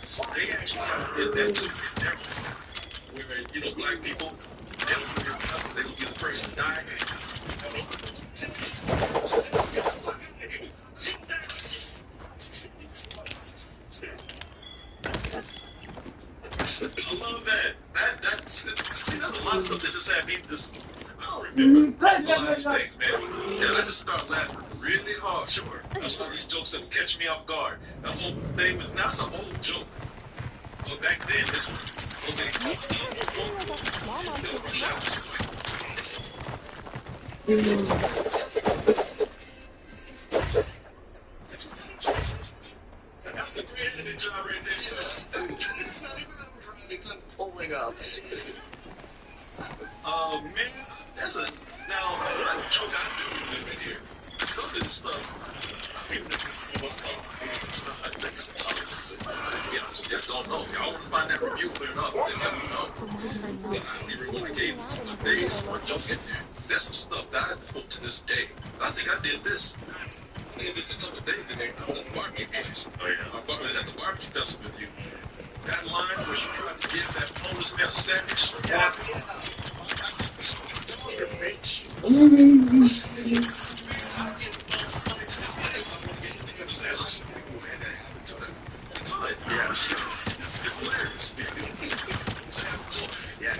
They actually kind of did that too. Where, black people, they don't be the first to die. I love that. See, there's a lot of stuff that just had me just, I don't remember a lot of these things, man. And I just started laughing really hard. Sure, that's one of these jokes that would catch me off guard. That whole thing, now it's an old joke. But back then, this was, okay, they'll rush out. That's a great editing job right there. It's not even it's pulling up. Man, there's a joke I do right here. Some of this stuff, I mean, don't know. Y'all want to find that review cleared up, then let me know. But I don't even remember the cadence of the days or joke in there. There's some stuff that I quote to this day. I think I did this. I did this a couple of days ago. I was at the barbecue place. Oh, yeah. I was at the barbecue festival with you. That line where she tried to give that homeless man a sandwich. Yeah. It's hilarious. Yeah,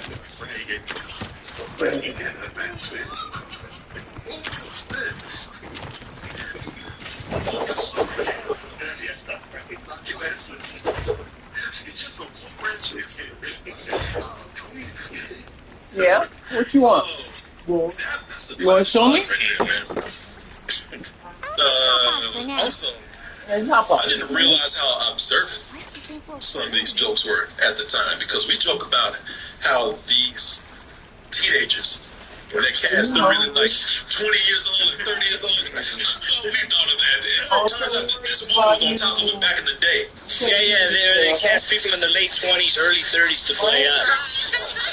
Yeah? What you want? Well, you want to show me? Also, I didn't realize how observant some of these jokes were at the time, because we joke about how these teenagers, when they cast them really like 20 years old and 30 years old, we thought of that. It turns out that this movie was on top of it back in the day. Yeah, they cast people in the late 20s, early 30s to play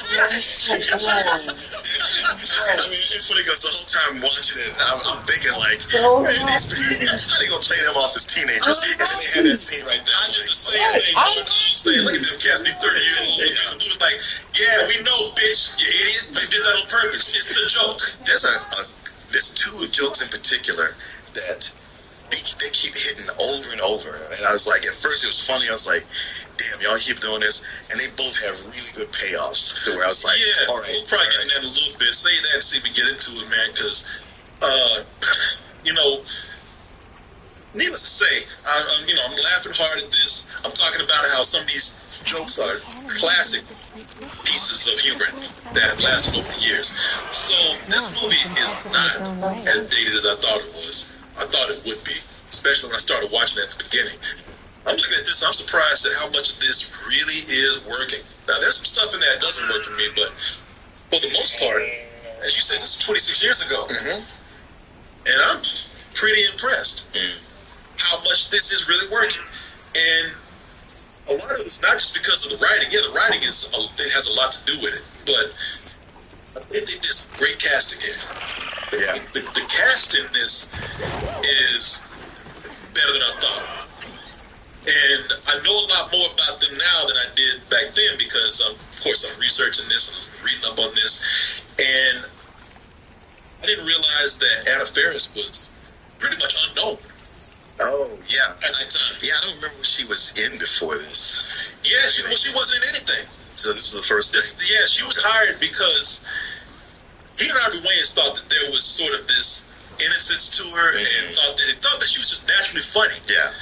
I mean, it's funny because the whole time watching it, I'm thinking like, man, how they gonna play them off as teenagers? And then they had that scene right there. I did the same thing. Look at them cast me 30 years old. And the dude was like, yeah, we know, bitch, you idiot. They did that on purpose. It's the joke. There's two jokes in particular that they keep hitting over and over. And I was like, at first it was funny. I was like, damn, y'all keep doing this. And they both have really good payoffs. To where I was like, yeah, all right. We'll probably get in that a little bit. Say that and see if we get into it, man. Because, needless to say, I'm laughing hard at this. I'm talking about how some of these jokes are classic pieces of humor that have lasted over the years. So this movie is not as dated as I thought it was. I thought it would be, especially when I started watching it at the beginning. I'm looking at this, I'm surprised at how much of this really is working. Now, there's some stuff in there that doesn't work for me, but for the most part, as you said, this is 26 years ago. Mm-hmm. And I'm pretty impressed how much this is really working. And a lot of it's not just because of the writing. Yeah, the writing it has a lot to do with it, but it did this great casting here. Yeah, the cast in this is better than I thought. And I know a lot more about them now than I did back then because, of course, I'm researching this and reading up on this. And I didn't realize that Anna Faris was pretty much unknown. Oh, yeah. At the time. Yeah, I don't remember what she was in before this. Yeah, she wasn't in anything. So this was the first thing? Yeah, she was hired because Harvey Wayans thought that there was sort of this innocence to her and thought that she was just naturally funny. Yeah.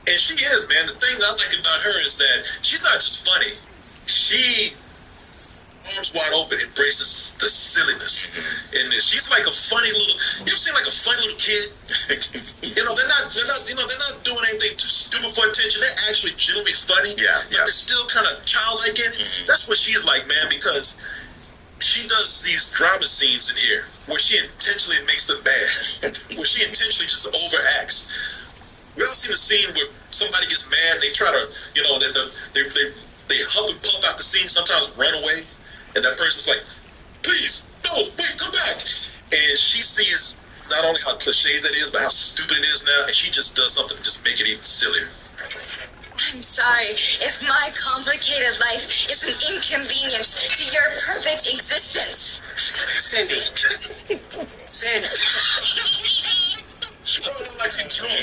And she is, man. The thing I like about her is that she's not just funny. She arms wide open embraces the silliness in this. She's like a funny little. You ever seen like a funny little kid? They're not doing anything too stupid for attention. They're actually genuinely funny. Yeah. But they're still kind of childlike in it. That's what she's like, man, because she does these drama scenes in here where she intentionally makes them bad, where she intentionally just overacts. We all seen a scene where somebody gets mad and they try to, they huff and puff out the scene, sometimes run away, and that person's like, please, no, wait, come back. And she sees not only how cliche that is, but how stupid it is now, and she just does something to just make it even sillier. I'm sorry if my complicated life is an inconvenience to your perfect existence. Cindy. Cindy. Like she drunk.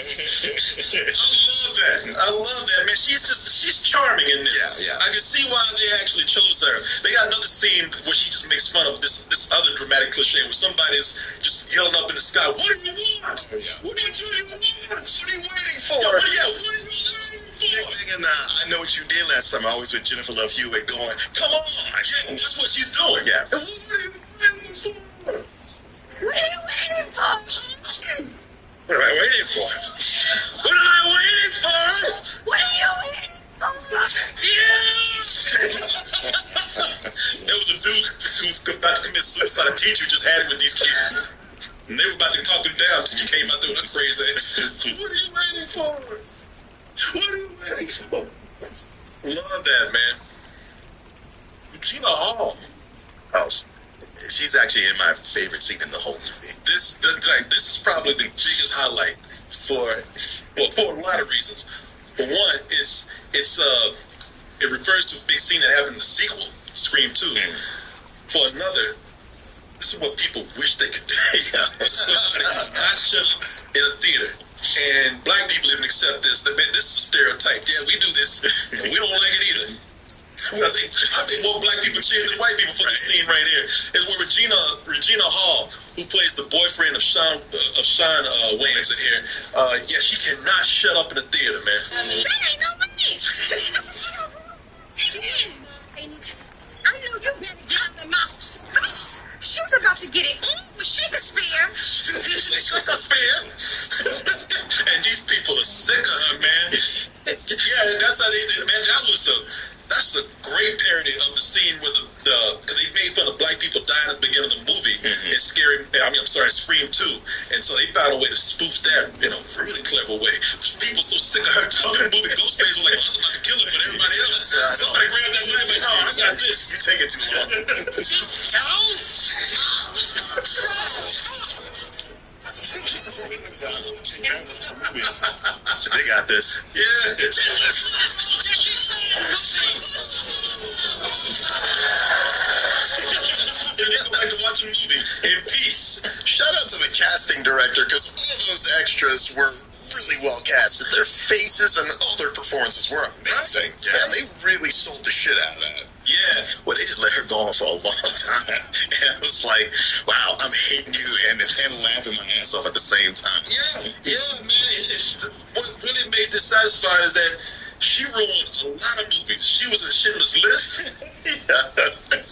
I love that, man. She's charming in this. Yeah. I can see why they actually chose her. They got another scene where she just makes fun of this other dramatic cliche where somebody's just yelling up in the sky, "What do you want? What do you want? What are you waiting for? What are you waiting for?" And I Know What You Did Last Summer, always with Jennifer Love Hewitt going, "Come on." Yeah, that's what she's doing. Yeah. And what are you waiting for? What are you waiting for? What am I waiting for? What am I waiting for? What are you waiting for? Yeah! There was a dude who was about to commit suicide. A teacher just had it with these kids. And they were about to talk him down until you came out there with a crazy ass. What are you waiting for? What are you waiting for? Love that, man. Regina Hall. Oh, she's actually in my favorite scene in the whole movie. This is probably the biggest highlight for a lot of reasons. For one, it refers to a big scene that happened in the sequel, Scream 2. For another, this is what people wish they could do. Somebody got shut up in a theater. And black people even accept this. That, man, this is a stereotype. Yeah, we do this, and we don't like it either. I think more black people cheer than white people for this scene right here. Is where Regina Hall, who plays the boyfriend of Sean Wayans in here, yeah, she cannot shut up in the theater, man. That ain't no way. I know you better get out of my face. She's about to get it in with Shakespeare. Shakespeare. And these people are sick of her, man. Yeah, that's how they did it, man. That's a great parody of the scene where because they made fun of black people dying at the beginning of the movie in Scream 2. And so they found a way to spoof that in a really clever way. People so sick of her talking in the movie, Ghostface was like, "I was about to kill her," but everybody else, somebody grabbed that knife like, "No, I got this." You take it too long. They got this. Yeah. And they go back to watching the movie in peace. Shout out to the casting director, because all those extras were really well casted. Their faces and all their performances were amazing. Yeah, they really sold the shit out of that. Yeah. Well, they just let her go on for a long time. And it was like, wow, I'm hating you and laughing my ass off at the same time. Yeah, man. What really made this satisfying is that she ruined a lot of movies. She was in Schindler's List.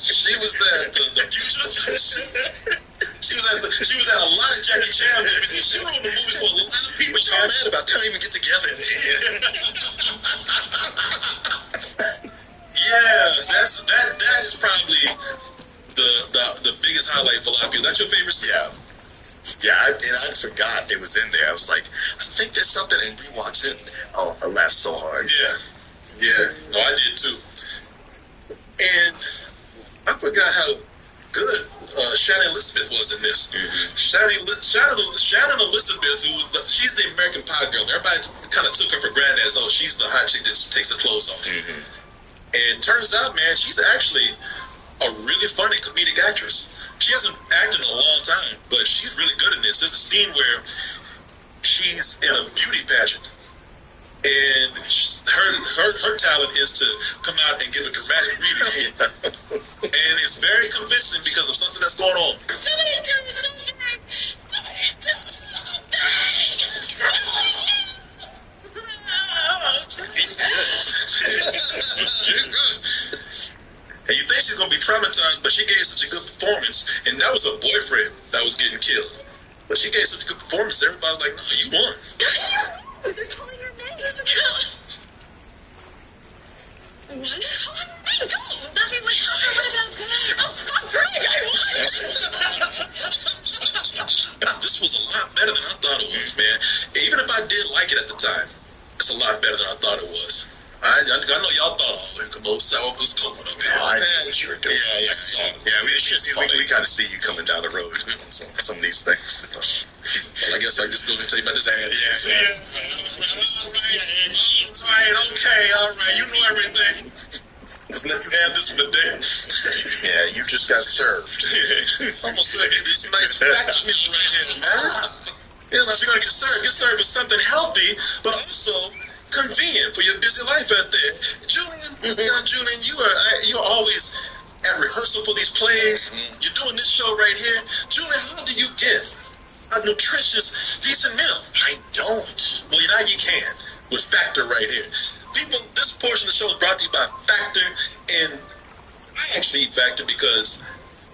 She was at the Fugitive. She was at a lot of Jackie Chan movies. She ruined the movies for a lot of people. What y'all mad about? They don't even get together in the end. Yeah, that is probably the biggest highlight for a lot of people. That's your favorite scene? Yeah, I forgot it was in there. I was like, I think there's something, and rewatch it. Oh, I laughed so hard. Yeah. No, I did too. And I forgot how good Shannon Elizabeth was in this. Shannon Elizabeth, she's the American Pie girl. Everybody kind of took her for granted as, oh, she's the hot chick that just takes her clothes off. And turns out, man, she's actually a really funny comedic actress. She hasn't acted in a long time, but she's really good in this. There's a scene where she's in a beauty pageant, and her talent is to come out and give a dramatic reading. And it's very convincing because of something that's going on. Somebody do something! Somebody do She's good. And you think she's going to be traumatized, but she gave such a good performance. And that was her boyfriend that was getting killed. But she gave such a good performance, everybody was like, no, you won. They're calling your name. There's a girl. What? Buffy, what about Greg? Oh, Greg, I won. This was a lot better than I thought it was, man. Even if I did like it at the time, it's a lot better than I thought it was. I know y'all thought, oh, here come old sour was coming up here. I know what you were doing. Yeah. It's just funny. We got to see you coming down the road with some of these things. Well, I guess I just go and tell you about this ad. All right. You know everything. Just let you have this one today. Yeah, you just got served. I'm gonna serve you this nice factory meal right here, man. Yeah, now you're gonna get served with something healthy, but also convenient for your busy life out there. Julian, you're always at rehearsal for these plays. You're doing this show right here. Julian, how do you get a nutritious, decent meal? I don't. Well, now you can with Factor right here. People, this portion of the show is brought to you by Factor, and I actually eat Factor because,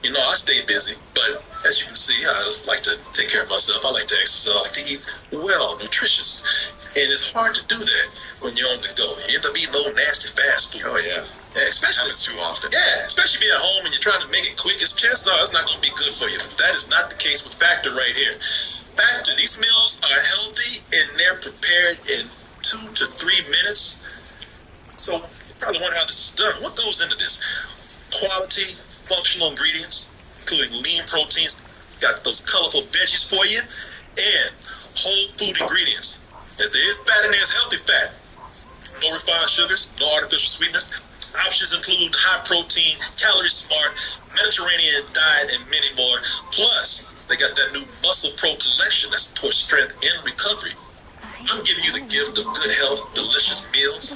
I stay busy, but as you can see, I like to take care of myself. I like to exercise. I like to eat well, nutritious, and it's hard to do that when you're on the go. You end up eating old nasty fast food. Oh, yeah. Especially Happens too often. Yeah, especially being at home and you're trying to make it quick. Chances are it's not going to be good for you. That is not the case with Factor right here. Factor, these meals are healthy and they're prepared in 2 to 3 minutes. So you probably wonder how this is done. What goes into this? Quality, functional ingredients, including lean proteins, got those colorful veggies for you, and whole food ingredients. If there is fat in there, it's healthy fat. No refined sugars, no artificial sweeteners. Options include high protein, calorie smart, Mediterranean diet, and many more. Plus, they got that new Muscle Pro collection that supports strength and recovery. I'm giving you the gift of good health, delicious meals,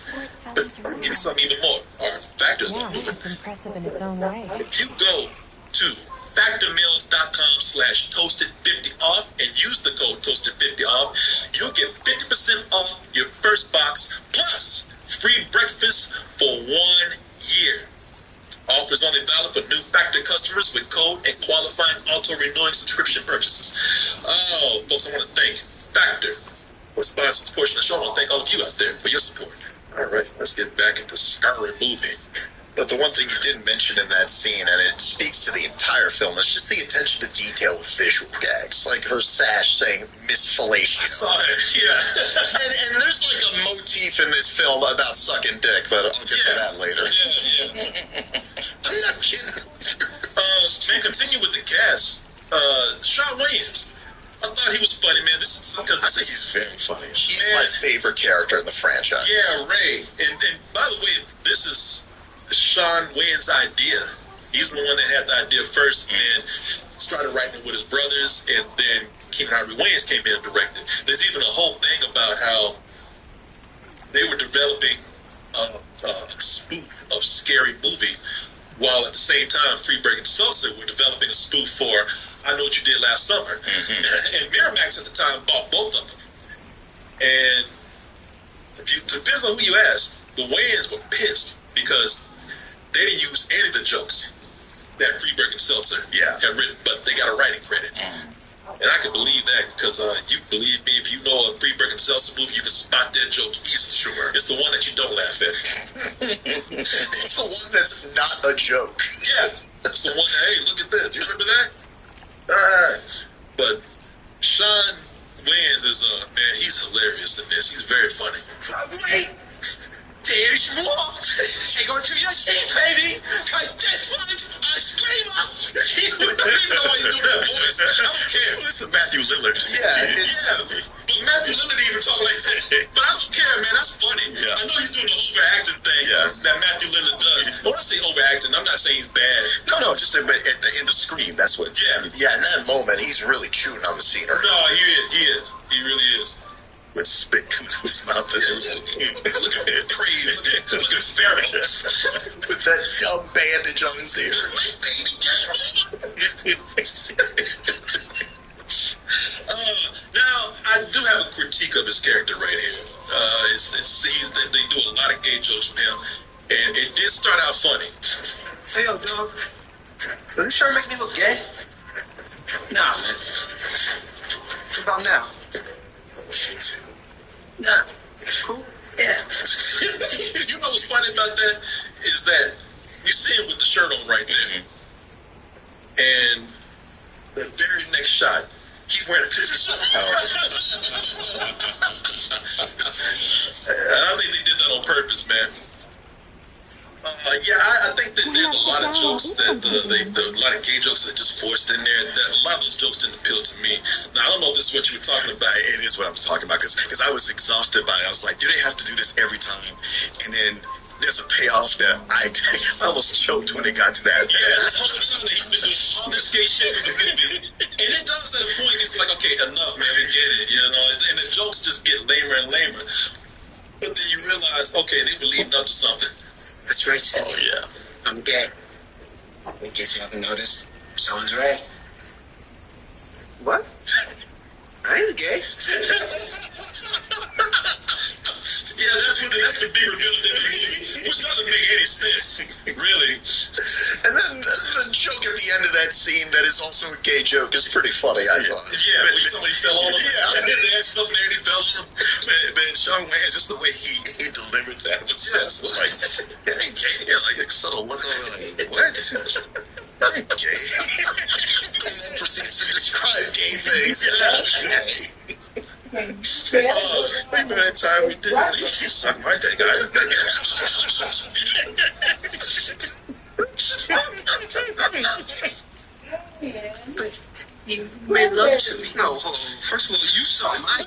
but give you something even more. Our Factor's Yeah, moving. it's impressive in its own way. If you go to factormeals.com/toasted50off and use the code toasted50off, you'll get 50% off your first box plus free breakfast for 1 year. Offers only valid for new Factor customers with code and qualifying auto-renewing subscription purchases. Oh, folks, I want to thank Factor for sponsoring this portion of the show. I want to thank all of you out there for your support. All right, let's get back into Scary Movie. But the one thing you didn't mention in that scene, and it speaks to the entire film, is just the attention to detail with visual gags. Like her sash saying Miss Fellatio. I saw that, yeah. and there's like a motif in this film about sucking dick, but I'll get to that later. Yeah. I'm not kidding. Man, continue with the cast. Sean Williams. I thought he was funny, man. This is because I think he's very funny. He's Man. my favorite character in the franchise. Yeah, Ray. And by the way, this is Sean Wayne's idea. He's the one that had the idea first, and then started writing it with his brothers, and then Keenan Ivory Wayans came in and directed. There's even a whole thing about how they were developing a spoof of Scary Movie, while at the same time Freeberg and Seltzer were developing a spoof for I Know What You Did Last Summer. And Miramax at the time bought both of them. And depends on who you ask, the Wayans were pissed because they didn't use any of the jokes that Freeberg and Seltzer had written, but they got a writing credit. And I can believe that because you believe me, if you know a Freeberg and Seltzer movie, you can spot that joke easily. Sure. It's the one that you don't laugh at. It's the one that's not a joke. Yeah. It's the one that, hey, look at this. You remember that? All right. But Sean Wayans is, man, he's hilarious in this. He's very funny. Wait! There's more! Take on to your seat, baby! Cause this one's a screamer! I don't even know why you do that voice. I don't care. Listen, Matthew Lillard. But Matthew Lillard didn't even talk like that. But I don't care, man. That's funny. Yeah. I know he's doing the overacting thing that Matthew Lillard does. But when I say overacting, I'm not saying he's bad. No, just at the end of Scream, that's what. Yeah. Yeah, in that moment, he's really chewing on the scenery. No, he is. He really is. With spit coming out of his mouth. Looking crazy. Looking feral. With that dumb bandage on his ear. Now, I do have a critique of his character right here. They do a lot of gay jokes with him, and it did start out funny. Hey, yo, dog. Does this shirt make me look gay? Nah, man. What about now? Nah. Cool? Yeah. You know what's funny about that? Is that you see him with the shirt on right there. And the very next shot, He's wearing a picture. And I think they did that on purpose, man. I think that there's a lot of jokes that a lot of gay jokes that just forced in there. That a lot of those jokes didn't appeal to me. Now I don't know if this is what you were talking about. It is what I was talking about because I was exhausted by it. I was like, do they have to do this every time? And then there's a payoff that I almost choked when it got to that. Yeah, this whole time that he's been doing all this gay shit with the movie, and it does at a point. It's like, okay, enough, man. We get it, you know. And the jokes just get lamer and lamer. But then you realize, okay, they were leading up to something. That's right, Cindy. Oh, yeah. I'm gay. In case you haven't noticed, someone's Ray. What? I ain't gay. Yeah, that's the big reveal at the end of the movie, which doesn't make any sense, really. And then the joke at the end of that scene that is also a gay joke is pretty funny, I thought. Yeah, when somebody fell on him. Yeah. And then they asked something there and he fell on him. Man, Sean Wayne, just the way he delivered that was just like, hey, gay. Yeah, like a subtle look over like, what? Hey, gay. And then proceeds to describe gay things. Remember that time we did it? You sucked my dick. You made love to me. No, first of all, you saw my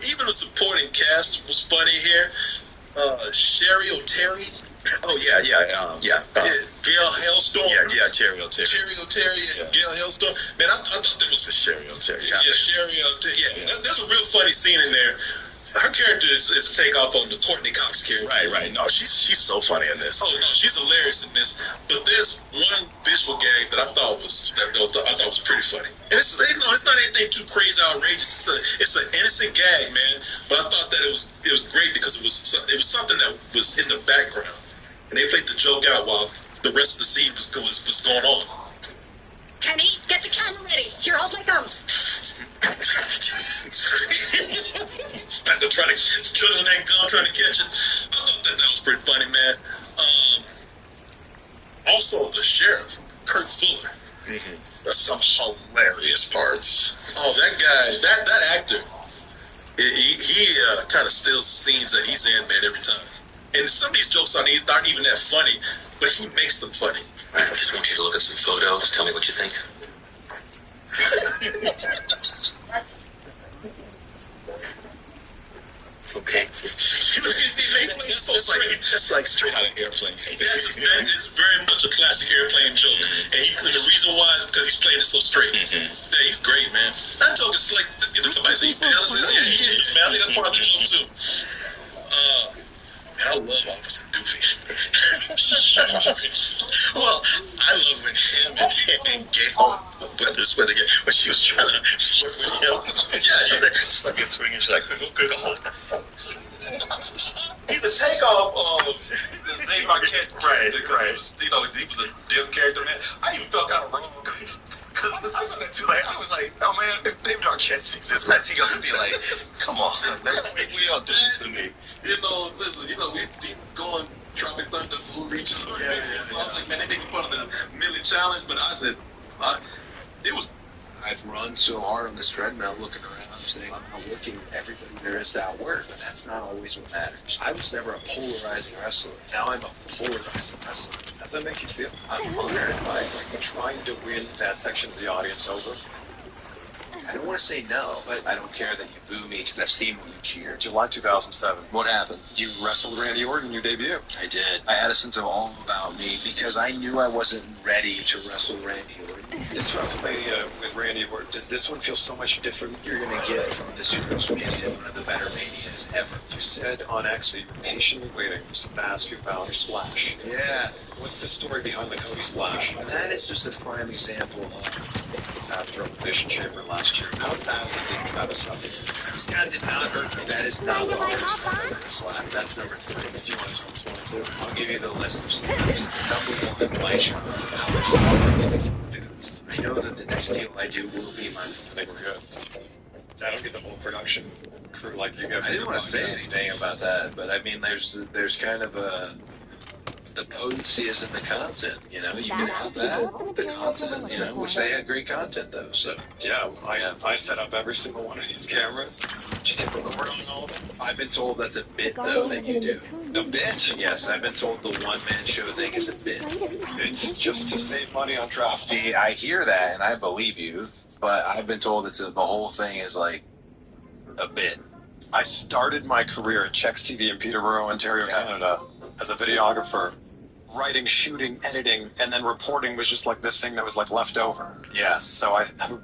Even the supporting cast was funny here. Sherry O'Terry. Oh, yeah. Gail Hailstorm. Yeah, Terry O'Terry. Sherry O'Terry and Gail Hailstorm. Man, I thought that was Sherry O'Terry. Yeah, Sherry O'Terry. Yeah, there's a real funny scene in there. Her character is a takeoff on the Courtney Cox character. Right. No, she's so funny in this. Oh no, she's hilarious in this. But there's one visual gag that I thought was pretty funny. And it's not anything too crazy outrageous. It's an innocent gag, man. But I thought that it was great because it was something that was in the background, and they played the joke out while the rest of the scene was going on. Kenny, get the camera ready. Here, I'll take them. They're trying to twiddling that gun, trying to catch it. I thought that was pretty funny, man. Also, the sheriff, Kurt Fuller. There's some hilarious parts. Oh, that guy, that actor, he kind of steals the scenes that he's in, man, every time. And some of these jokes aren't even that funny, but he makes them funny. I just want you to look at some photos. Tell me what you think. Okay. It's so straight. That's like straight out of Airplane. That is very much a classic Airplane joke. And the reason why is because he's playing it so straight. Yeah, he's great, man. That joke is like, somebody say, yeah, he is, man. I think that's part of the joke, too. Man, I love Officer Doofy. Well, I love when him and Gail brothers were together when she was trying to flirt with him. Yeah, she's like a swing and she's like, okay, hold the phone. He's a takeoff of Dave Arquette. Right. You know, he was a dim character, man. I even felt kind of wrong. Because I felt that too. Like, I was like, oh man, if David Arquette sees this, what's he gonna be like? Come on, man. We all do this to me. You know, listen, we going Tropic Thunder full reach. So I was like, man, they making fun of the Millie Challenge, but I said, it was. I've run so hard on this treadmill looking around saying I'm outworking everybody there is to outwork, but that's not always what matters. I was never a polarizing wrestler. Now I'm a polarizing wrestler. How does that make you feel? I'm honored by trying to win that section of the audience over. I don't want to say no, but I don't care that you boo me because I've seen when you cheer. July 2007. What happened? You wrestled Randy Orton in your debut. I did. I had a sense of all about me because I knew I wasn't ready to wrestle Randy Orton. This WrestleMania with Randy Orton, does this one feel so much different? You're going to get from this WrestleMania one of the better Manias ever. You said on X that you were patiently waiting for someone to ask you about your splash. Yeah. What's the story behind the Cody splash? That is just a prime example of after Elimination Chamber last year. How badly did that something? That did not hurt me. That is not what I was. That's number 3. If you want to tell this one too, I'll give you the list of things. Number 1, my shot. I know that the next deal I do will be my. I think we're good. I don't get the whole production crew like you guys. I didn't want to say anything about that, but I mean, there's kind of the potency is in the content, you know. You can have that, the content, you know, which they had great content though. So Yeah, I set up every single one of these cameras. Just hit record on all of them. I've been told that's a bit though that you do. A bit. Yes, I've been told the one-man show thing is a bit. It's just to save money on travel. See, I hear that and I believe you, but I've been told the whole thing is like a bit. I started my career at Chex TV in Peterborough, Ontario, Canada, as a videographer. Writing, shooting, editing, and then reporting was just like this thing that was like left over. Yeah, So I have a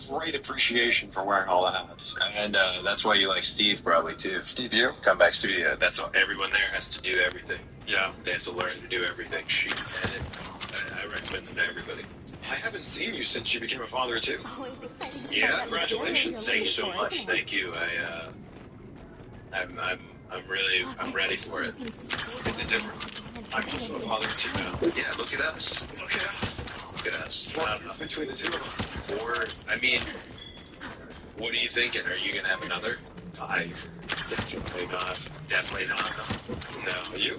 great appreciation for wearing all the hats. and that's why you like Steve probably too. Steve, you? Comeback Studio. That's what everyone there has to do everything. Yeah. They have to learn to do everything. Shoot, edit. I recommend it to everybody. I haven't seen you since you became a father too. Yeah, congratulations. Thank you so much. Thank you. I'm ready for it. It's a different. I'm also a father too now. Yeah, look at us. Look at us. Look at us. What between the two of us? Or, I mean, what are you thinking? Are you gonna have another? Definitely not. Definitely not. No. You?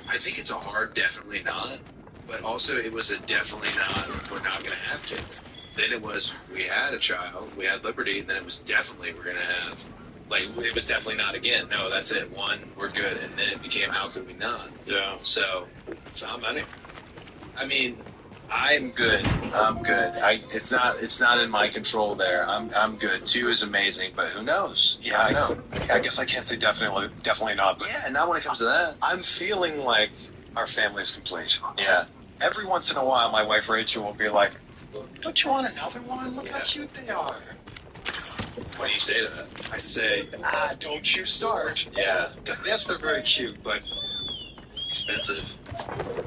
I think it's a hard definitely not, but also it was a definitely not, we're not gonna have kids. Then it was, we had a child, we had Liberty, and then it was definitely we're gonna have, like, it was definitely not again. No, that's it. One, we're good. And then it became, how could we not? Yeah. So how many? I mean, I'm good. I'm good. It's not in my control there. I'm good. 2 is amazing, but who knows? Yeah, I know. I guess I can't say definitely not, but Yeah, not when it comes to that. I'm feeling like our family is complete. Yeah. Every once in a while, my wife Rachel will be like, "Don't you want another one? Look how Yeah. cute they are." What do you say to that? I say, don't you start. Yeah. Because yes, they're very cute, but Expensive.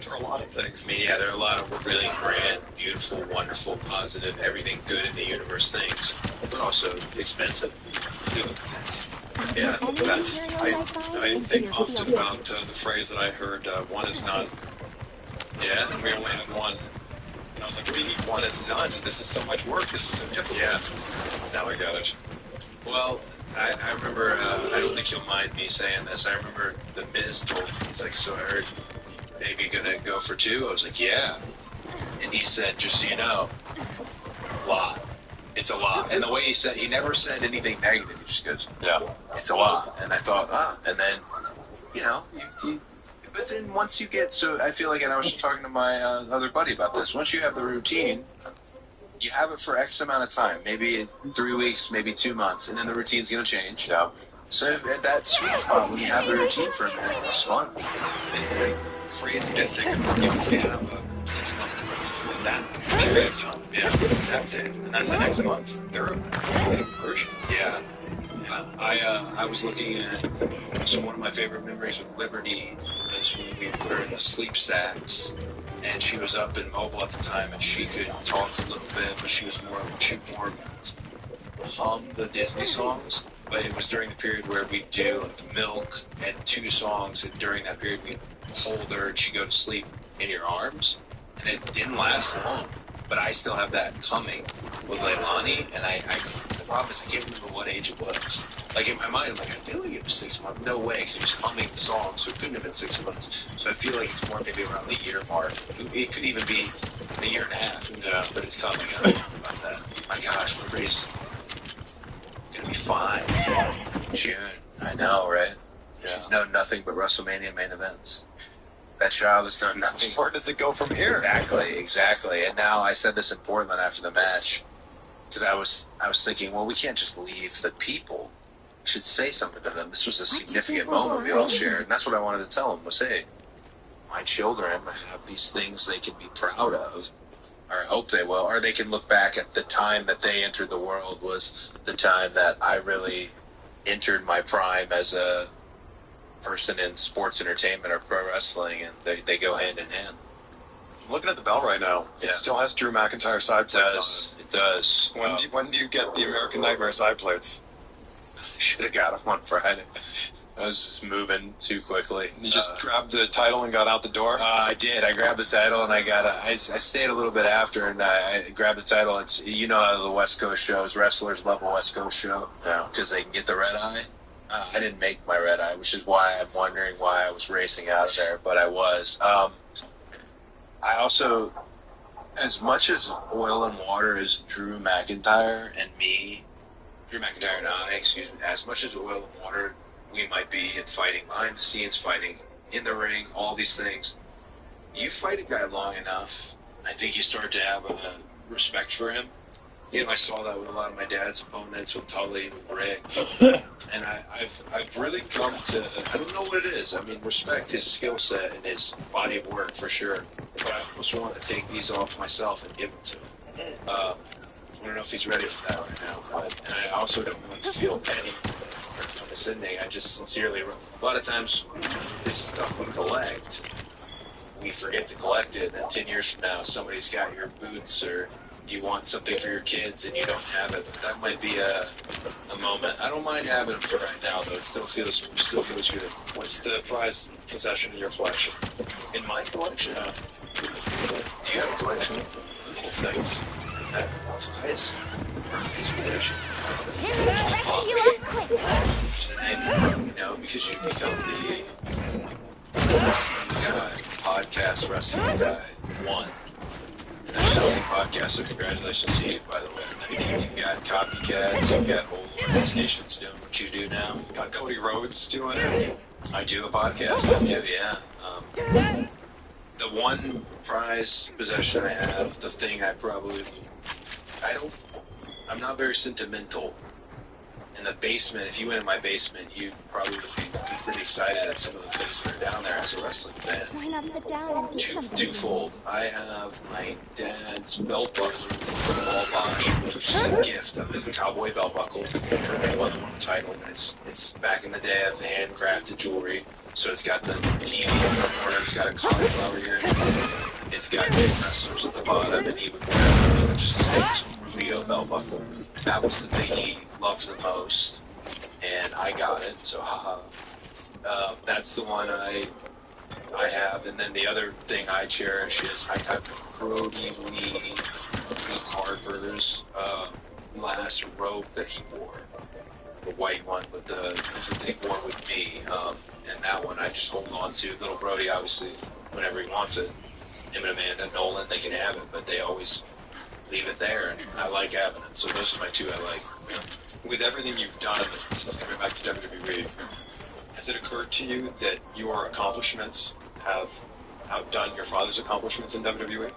for a lot of things. I mean, yeah, there are a lot of really grand, beautiful, wonderful, positive, everything good in the universe things, but also expensive. Yeah, I think often about the phrase that I heard, one is none. yeah, We only have one. And I was like, what do you mean one is none? This is so much work. This is so difficult. yeah. Now I got it. Well, I remember, I don't think you'll mind me saying this. I remember the Miz told me, he's like, so I heard maybe gonna go for 2. I was like, yeah. And he said, just so you know, a lot. It's a lot. And the way he said, he never said anything negative. He just goes, Yeah. it's a lot. And I thought, and then, you know, but then once you get, so I feel like, and I was just talking to my other buddy about this, once you have the routine, you have it for X amount of time, maybe 3 weeks, maybe 2 months, and then the routine's going to change. Yeah. So at that sweet spot, when you have the routine for a minute, it's fun. It's very crazy to think you only have a 6 month that period of time. Yeah. That's it. And then the next month, they're a complete version. Yeah. I was looking at, so one of my favorite memories with Liberty is when we put her in the sleep sacks, and she was up and mobile at the time, and she could talk a little bit, but she would more hum the Disney songs. But it was during the period where we'd do like Milk and 2 songs, and during that period we'd hold her and she'd go to sleep in your arms, and it didn't last long. But I still have that coming with Leilani, and the problem is I can't remember what age it was. Like in my mind, I'm like, I feel like it was 6 months. No way, because it was humming the song, so it couldn't have been 6 months. So I feel like it's more maybe around the year mark. It could even be a year and a half, who knows, but it's coming. I don't know about that. My gosh, the race gonna be fine. June. I know, right? Yeah. No, nothing but WrestleMania main events. That child has done nothing. Where does it go from here? Exactly. And now I said this in Portland after the match, because I was thinking, well, we can't just leave the people. We should say something to them. This was a significant moment we all shared, and that's what I wanted to tell them was, hey, my children have these things they can be proud of, or I hope they will, or they can look back at the time that they entered the world was the time that I really entered my prime as a person in sports entertainment or pro wrestling, and they go hand in hand. I'm looking at the bell right now. Yeah. It still has Drew McIntyre side plates It does. on it. When do you get the American Nightmare side plates? Should have got them on Friday. I was just moving too quickly. You just grabbed the title and got out the door? I did. I grabbed the title and I stayed a little bit after and I grabbed the title. It's, you know how the West Coast shows, wrestlers love a West Coast show. Yeah. Because they can get the red eye. I didn't make my red eye, which is why I'm wondering why I was racing out of there, but I was. I also, as much as Oil and Water is Drew McIntyre and I, as much as Oil and Water, we might be in fighting behind the scenes, fighting in the ring, all these things. You fight a guy long enough, I think you start to have a respect for him. You know, I saw that with a lot of my dad's opponents, with Tully and Rick. And I've really come to, I don't know what it is. I mean, respect his skill set and his body of work for sure. But I almost want to take these off myself and give them to him. I don't know if he's ready for that right now. And I also don't want to feel petty or condescending. I just sincerely, a lot of times, this stuff we collect, we forget to collect it. And 10 years from now, somebody's got your boots or you want something for your kids and you don't have it. That might be a moment. I don't mind having them for right now, though. It still feels good. What's the prized possession in your collection? In my collection, do you have a collection? Little things. It's you know, because you become the wrestling guy, podcast wrestling guy, one. And there's so many podcasts, so congratulations to you, by the way. I think you've got copycats, you've got whole organizations doing what you do now. Got Cody Rhodes doing it? I do a podcast, I do, yeah. The one prize possession I have, the thing I'm not very sentimental. In the basement, if you went in my basement, you'd probably be pretty excited at some of the things that are down there as a wrestling fan. Why not sit down and eat something? Twofold. I have my dad's belt buckle from Paul Bosch, which was just a gift of the cowboy belt buckle for me when I won the title. And it's back in the day of handcrafted jewelry. So it's got the TV in the corner, it's got a cauliflower ear, it's got big wrestlers at the bottom, and he would wear just a stainless Rubio belt buckle. That was the thing he loved the most, and I got it, so haha. That's the one I have, and then the other thing I cherish is I got Brody Lee Harper's last robe that he wore. The white one with that they wore with me, and that one I just hold on to. Little Brody, obviously, whenever he wants it, him and Amanda Nolan, they can have it, but they always leave it there, and I like having it. So those are my two I like. With everything you've done since coming back to WWE, has it occurred to you that your accomplishments have outdone your father's accomplishments in WWE?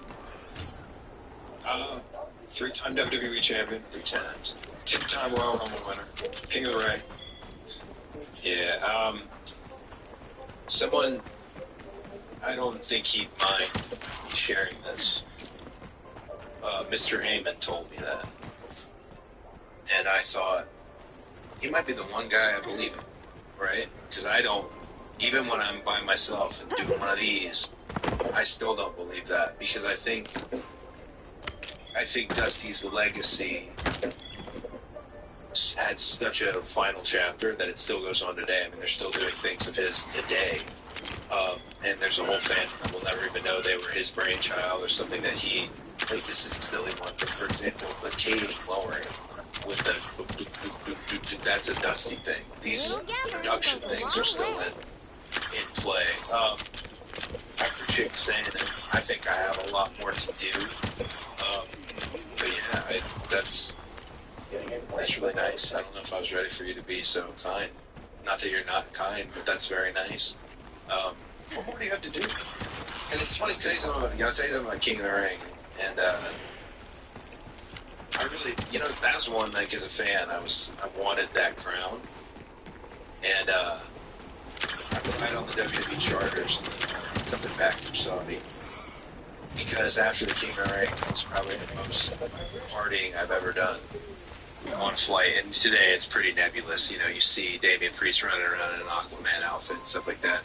3-time WWE champion. 3 times. 2-time Royal Rumble winner. King of the Ring. Yeah, someone, I don't think he'd mind me sharing this. Mr. Heyman told me that. And I thought, he might be the one guy I believe in, right? Because I don't, even when I'm by myself and doing one of these, I still don't believe that. Because I think Dusty's legacy had such a final chapter that it still goes on today. I mean, they're still doing things of his today. And there's a whole fan that will never even know they were his brainchild or something that he, like, this is a silly one, but for example, the cable lowering with the, that's a Dusty thing. These production things are still in play. I appreciate you saying it. I think I have a lot more to do. But yeah, that's really nice. I don't know if I was ready for you to be so kind. Not that you're not kind, but that's very nice. What more do you have to do? And it's funny, tell you something about King of the Ring. And I really, that's one, like, as a fan, I wanted that crown. And I applied on the WWE charters coming back from Saudi. Because after the King of the Ring, it was probably the most partying I've ever done on flight. And today it's pretty nebulous. You see Damian Priest running around in an Aquaman outfit and stuff like that.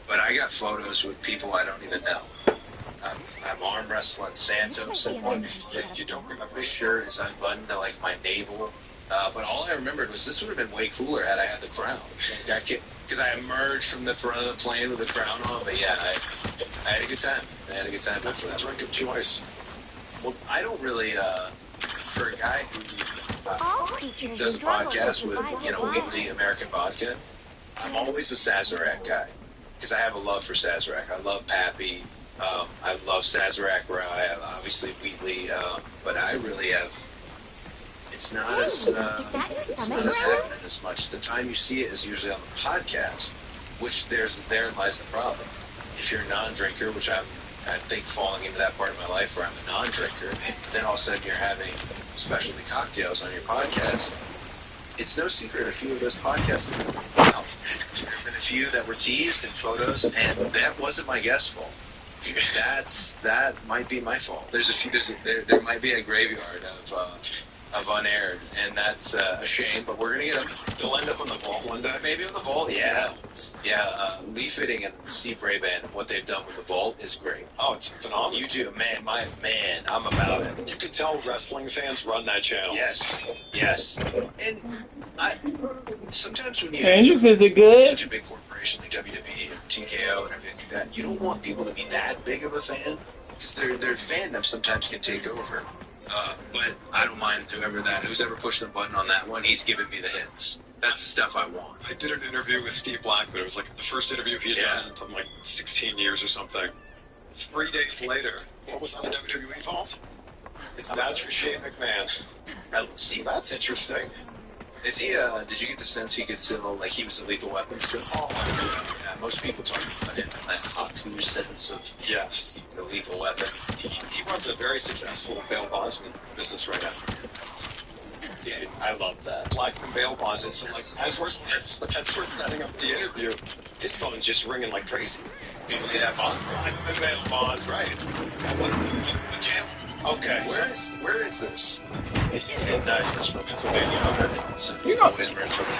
But I got photos with people I don't even know. I'm arm wrestling Santos, and one you don't remember his shirt is unbuttoned to like my navel. But all I remembered was this would have been way cooler had I had the crown. Because I emerged from the front of the plane with the crown on. But yeah, I had a good time. That's the drink of choice. Well, I don't really, for a guy who All creatures does a in Dragon podcast with, survive you know, wild. weekly American vodka, I'm always a Sazerac guy. Because I have a love for Sazerac. I love Pappy. I love Sazerac Rye. Obviously Wheatley. But I really have... It's not as happening as much. The time you see it is usually on the podcast, which therein lies the problem. If you're a non-drinker, which I think falling into that part of my life where I'm a non-drinker, then all of a sudden you're having specialty cocktails on your podcast. It's no secret a few of those podcasts, there have been a few that were teased in photos, and that wasn't my guest's fault. That might be my fault. There might be a graveyard of unaired, and that's a shame, but we're gonna get them. They'll end up on the vault one day. Maybe on the vault, yeah. Lee Fitting and Steve Brabant, what they've done with the vault is great. Oh, it's phenomenal. You do, man, I'm about it. You can tell wrestling fans run that channel. Yes. And sometimes when you Hendrix, is it good? such a big corporation like WWE and TKO and everything like that, you don't want people to be that big of a fan, because their fandom sometimes can take over. But I don't mind who's ever pushing the button on that one. He's giving me the hits. That's the stuff I want. I did an interview with Steve Black, but it was like the first interview he had done in something like 16 years or something. 3 days later, what was on the WWE vault? It's a match for Shane McMahon. See, That's interesting. is he? Did you get the sense he could still, like, he was a lethal weapon still? Oh, yeah. Most people talk about him in that Haku sense of Yes. the lethal weapon. He runs a very successful bail bondsman business right now. Dude, I love that. Blackman bail bonds, and so like as we're setting up the interview, his phone's just ringing like crazy. People need that bond. Blackman bail bonds, right? What jail? Okay. Where is this? It's in Pennsylvania. Okay. So You know- always we're in trouble.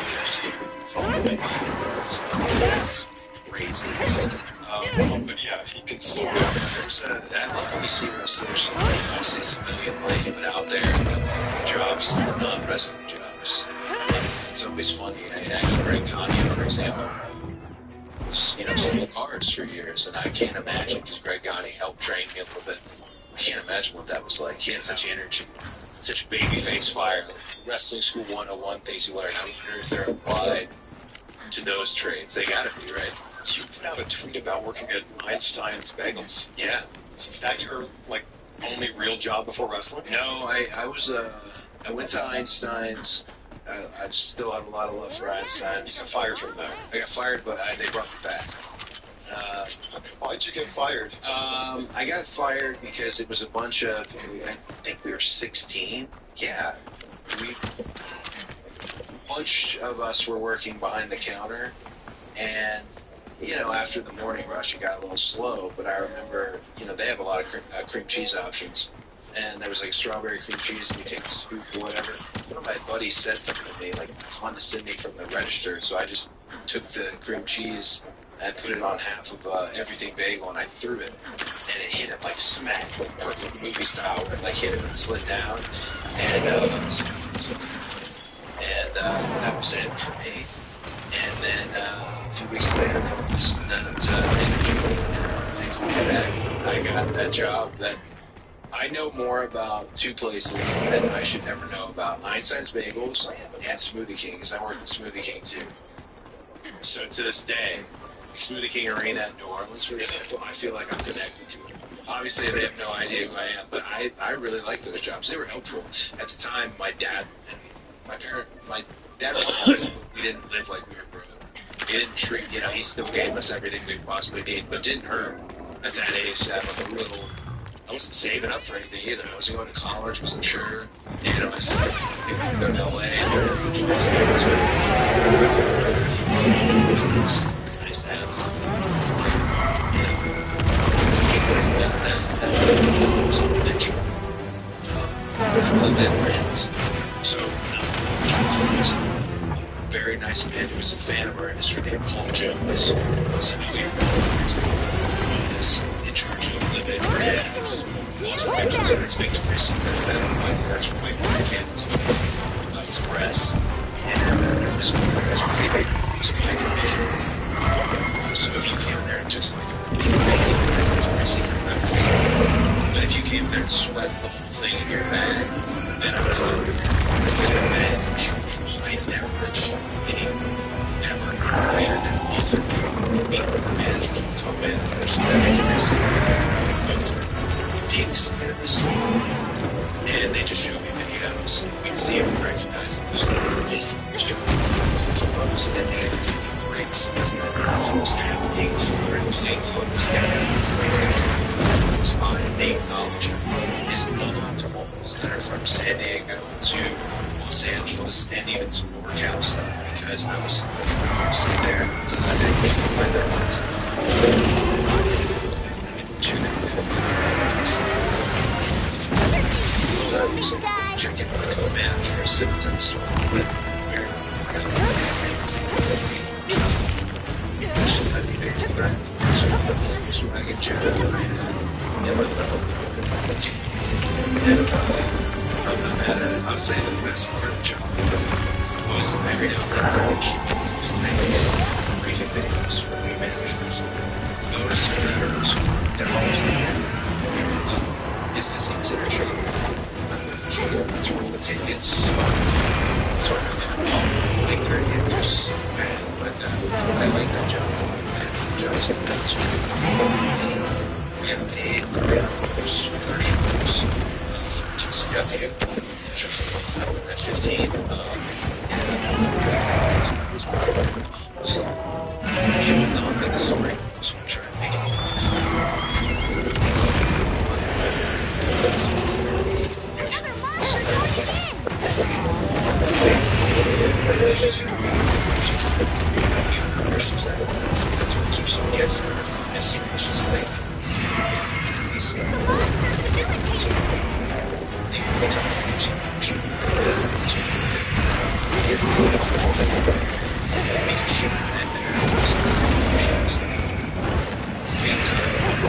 That's crazy. But yeah, he can slow down. I love when you see wrestlers, I say civilian life, but out there, jobs, non-wrestling jobs. It's always funny. I know Greg Gagne, for example, was, selling cars for years, and I can't imagine, because Greg Gagne helped train me a little bit. I can't imagine what that was like. He had such energy, such babyface fire. Wrestling School 101 things you learn. I wonder if they're applied to those trades. They gotta be, right? You put out a tweet about working at Einstein's Bagels. Yeah. So is that your only real job before wrestling? No, I went to Einstein's. I still have a lot of love for Einstein's. You got fired from there. I got fired, but they brought me back. Why'd you get fired? I got fired because it was a bunch of, I think we were 16. Yeah. A bunch of us were working behind the counter, and, after the morning rush, it got a little slow, but I remember, they have a lot of cream cheese options. And there was like strawberry cream cheese, and you take the scoop or whatever. One of my buddies said something to me, like condescending from the register, so I just took the cream cheese and put it on half of everything bagel, and I threw it, and it hit him like smack, like movie style, where it like hit him and slid down, and that was it for me. And then a few weeks later, I got that job that I know more about two places that I should never know about: Einstein's Bagels and Smoothie King, because I work at Smoothie King too. So to this day, Smoothie King Arena in New Orleans, for example, I feel like I'm connected to it. Obviously, they have no idea who I am, but I really like those jobs. They were helpful. At the time, my dad and my dad was home, but we didn't live like we were broke. He didn't treat, he still gave us everything we possibly need, but didn't hurt at that age to have like a little. I wasn't saving up for anything either. I wasn't going to college, wasn't sure. I was going to LA. It's nice to have. So, very nice man who was a fan of our industry named Paul Jones. So we in charge of limited brands. Lots of pictures of its Victoria's Secret that my works with my campus. express, and this one is really vision. So if you came in there and just like, it's my secret reference. But if you came in there and swept the whole thing in your bag, then I was like, I never hired an author, manager, co-manager, so that they can take side of the story. And they just show me videos. We'd see if we recognize them. So there's keep up so that they breaks as the graphics happening for it plays photos because my name knowledge is multiples that are from San Diego to Los Angeles and even some NorCal stuff because I was sitting there so that I didn't find their ones. Checking with the manager, sits in the store. I'll say the best part of the job was every now and then making videos for new managers. Notice they're always there. Is this considered showing? It's sort of like very interesting, but I like that job. Job's like that. We have paid for shows. Just got paid at 15. So, I like the story, so I'm trying to make it. That's what keeps you guessing. That's the mystery. It's just like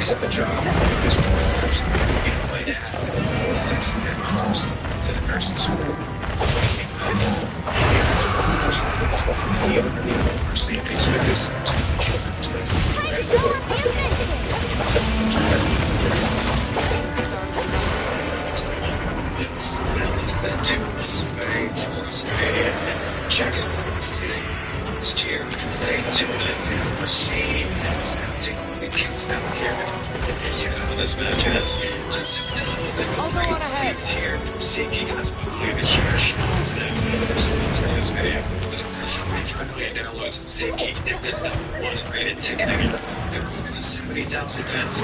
is at the job. This one person, you know, might have things that are close to the nursing school. This match has seats here from seeking us moving church. This video was $3 downloads and SeatGeek. They've been the one rated ticket. There were only 70,000 events.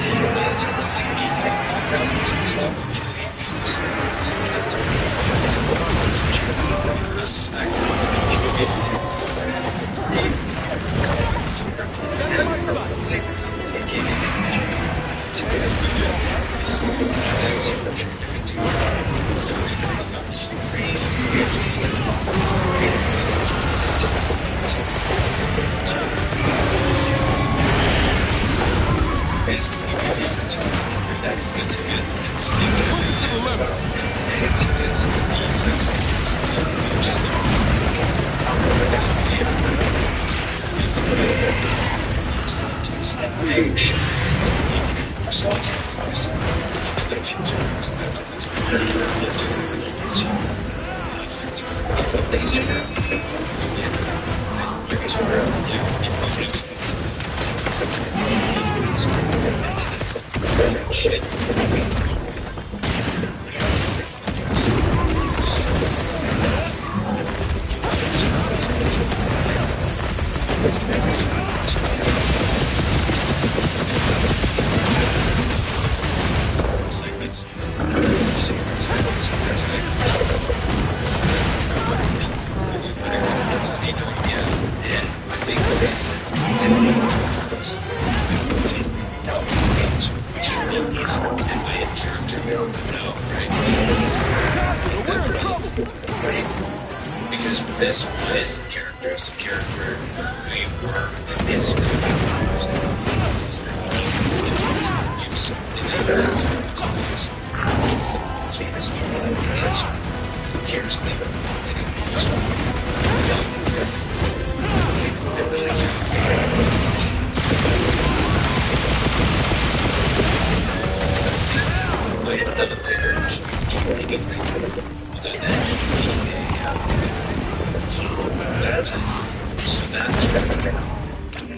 Because this character is the character who you were in this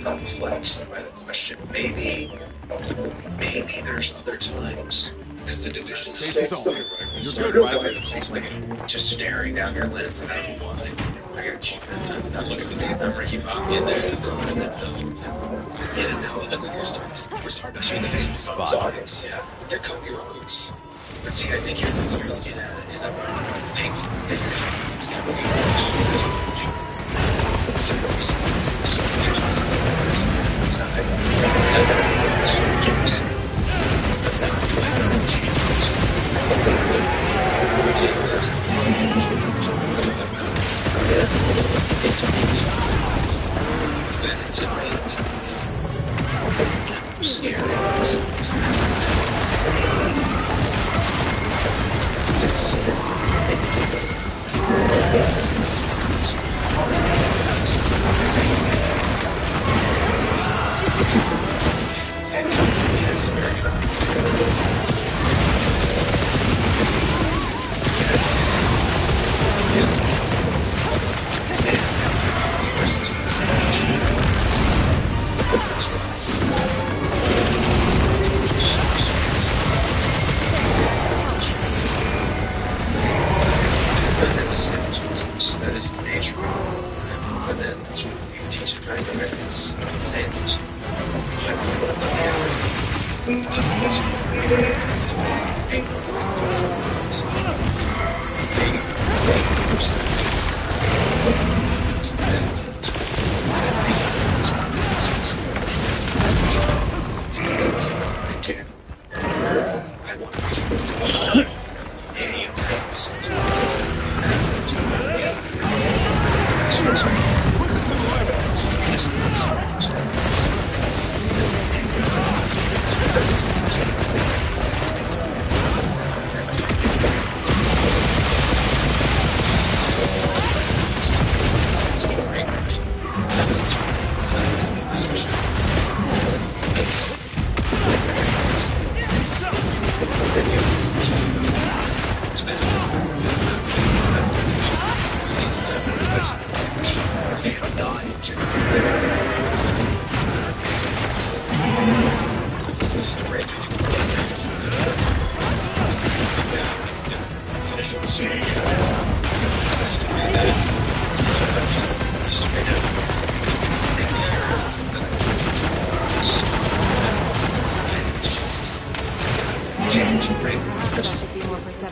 Complex by the question. Maybe there's other times as the division is just staring down your lens. I don't know why. I gotta keep it. I look at the game. I'm Ricky Bobby in there. Yeah, no, and then we're starting to show the face of audience. Yeah, you're Cody Rhodes. But see, I think you're looking at it, and I think that is the nature of it. But then that's what you teach it, right? It's sandwich.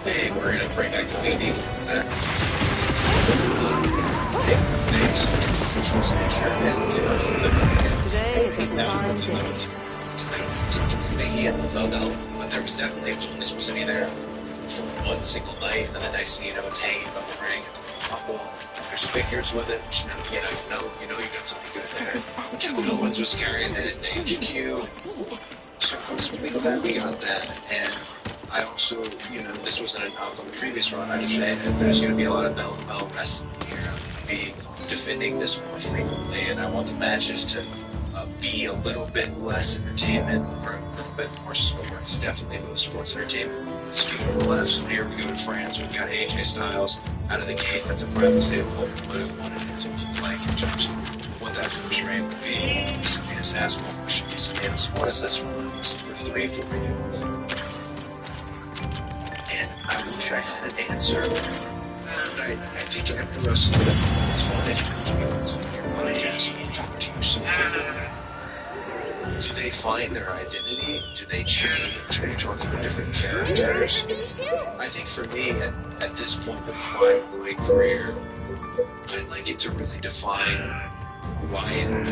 Hey, we're gonna bring back the baby. Today is a fine day. He hadn't found out, but there was definitely only supposed to be there for one single night, and then the next thing you know, it's hanging above the ring. There's figures with it. You know, you got something good there. Kevin Owens was carrying it in HQ. So we got that, and I also, this wasn't an out on the previous run. I just said that there's going to be a lot of bell wrestling here. Be defending this more frequently, and I want the matches to be a little bit less entertainment, or a little bit more sports. Definitely more sports entertainment. Speaking of the left, here we go to France. We've got AJ Styles out of the gate. That's a private staple. What I wanted it to look like in terms of what that restraint would be. His asshole questions. And what is this one? Number 3 for you. And I wish I had an answer. But I think after wrestling, do they find their identity? Do they change? Are you talking about different characters? I think for me, at this point of my career, I'd like it to really define who I am.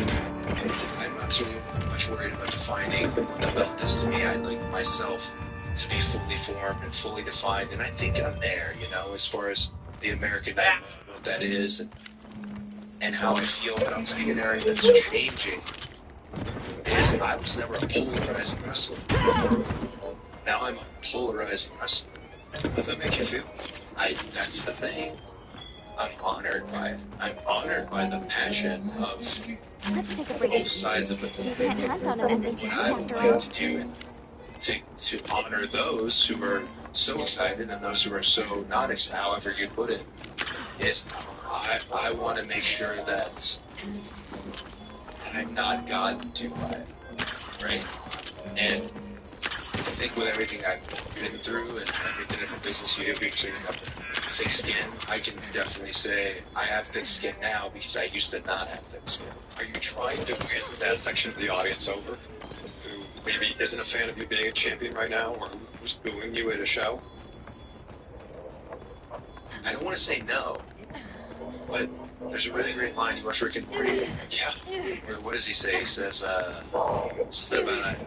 I'm not so much worried about defining what the belt is to me. I'd like myself to be fully formed and fully defined, and I think I'm there, as far as the American Nightmare, what that is, and how I feel about it in an area that's changing. Because I was never a polarizing wrestler. Now I'm a polarizing wrestler. Does that make you feel? That's the thing. I'm honored by it. I'm honored by the passion of Let's take a break. both sides of the You can't hunt on an empty What stomach I would after like all. to do to honor those who are so excited and those who are so not excited, however you put it, is I want to make sure that I'm not gotten to by it, right? And I think with everything I've been through and everything in the business you have been saying about thick skin, I can definitely say I have thick skin now because I used to not have thick skin. Are you trying to win that section of the audience over, who maybe isn't a fan of you being a champion right now, or who's booing you at a show? I don't want to say no, but there's a really great line. You watch Rick and Morty? Yeah. Or what does he say? He says, something about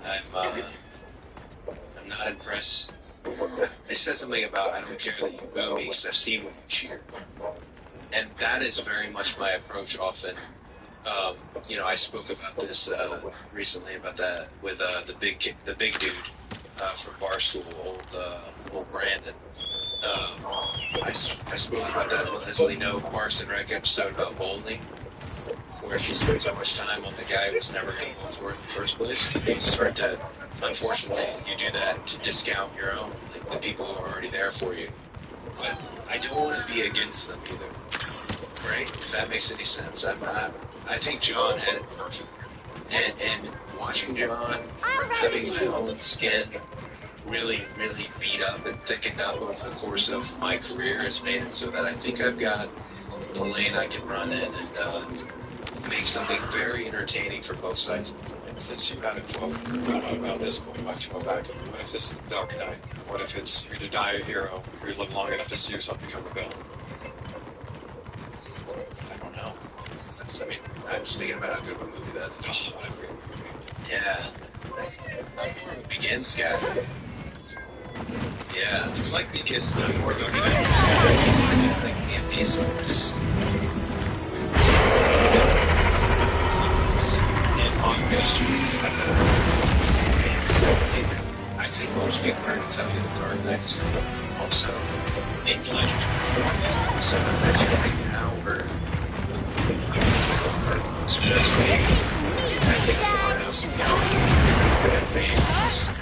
I'm not impressed. He said something about I don't care that you boo me because I've seen when you cheer. And that is very much my approach often. You know, I spoke about this recently about that with the big dude from Barstool, old Brandon. I spoke about that with Leslie Knope, Parks and Rec episode about bowling, where she spent so much time on the guy who was never going to go for it in the first place. You start to, unfortunately, you do that to discount your own, like the people who are already there for you. But I don't want to be against them either, right? If that makes any sense. I think John had it perfect. And watching John, having my own skin really beat up and thickened up over the course of my career has made it so that I think I've got a lane I can run in and make something very entertaining for both sides. And since you had a quote about this quote, let's go back. What if this is Dark Knight? What if it's you're to die a hero, or you live long enough to see yourself become a villain? I don't know. I was thinking about how good of a movie that is. Oh, what a great movie. Yeah. Begins guy. Yeah. It was like Begins, but more Dark Knight. Like the amazing. And on history, I think most people are going to tell you the Dark Knight is also influential performance. So that you're right now, or I think everyone else in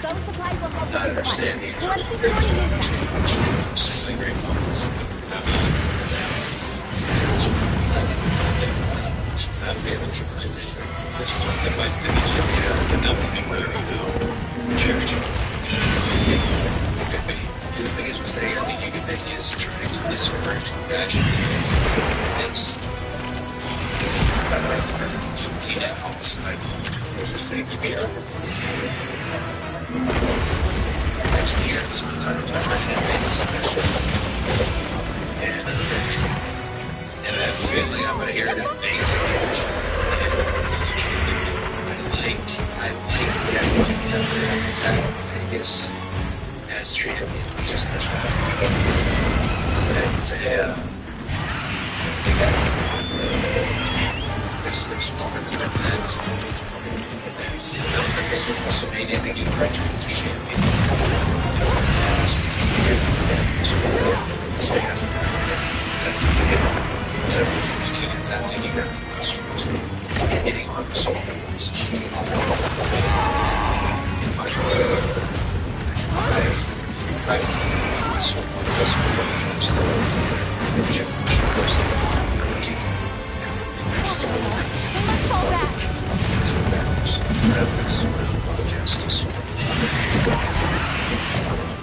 Those supplies will help not with the supplies. understanding Let's be sure to use them. some really great moments. That would be a little such a advice to each of you, but not being where you know, cherry could be. The biggest mistake I think you can make is trying to discourage compassion. It's lean out on the sides of the thing you be engineers sometimes I try to make this and I have a feeling I'm going to hear it as things. I like getting to Vegas as champion. Just as and say, there's more than that's WrestleMania thinking French was a champion. So that's I think that's the most interesting. Getting on the soul is huge.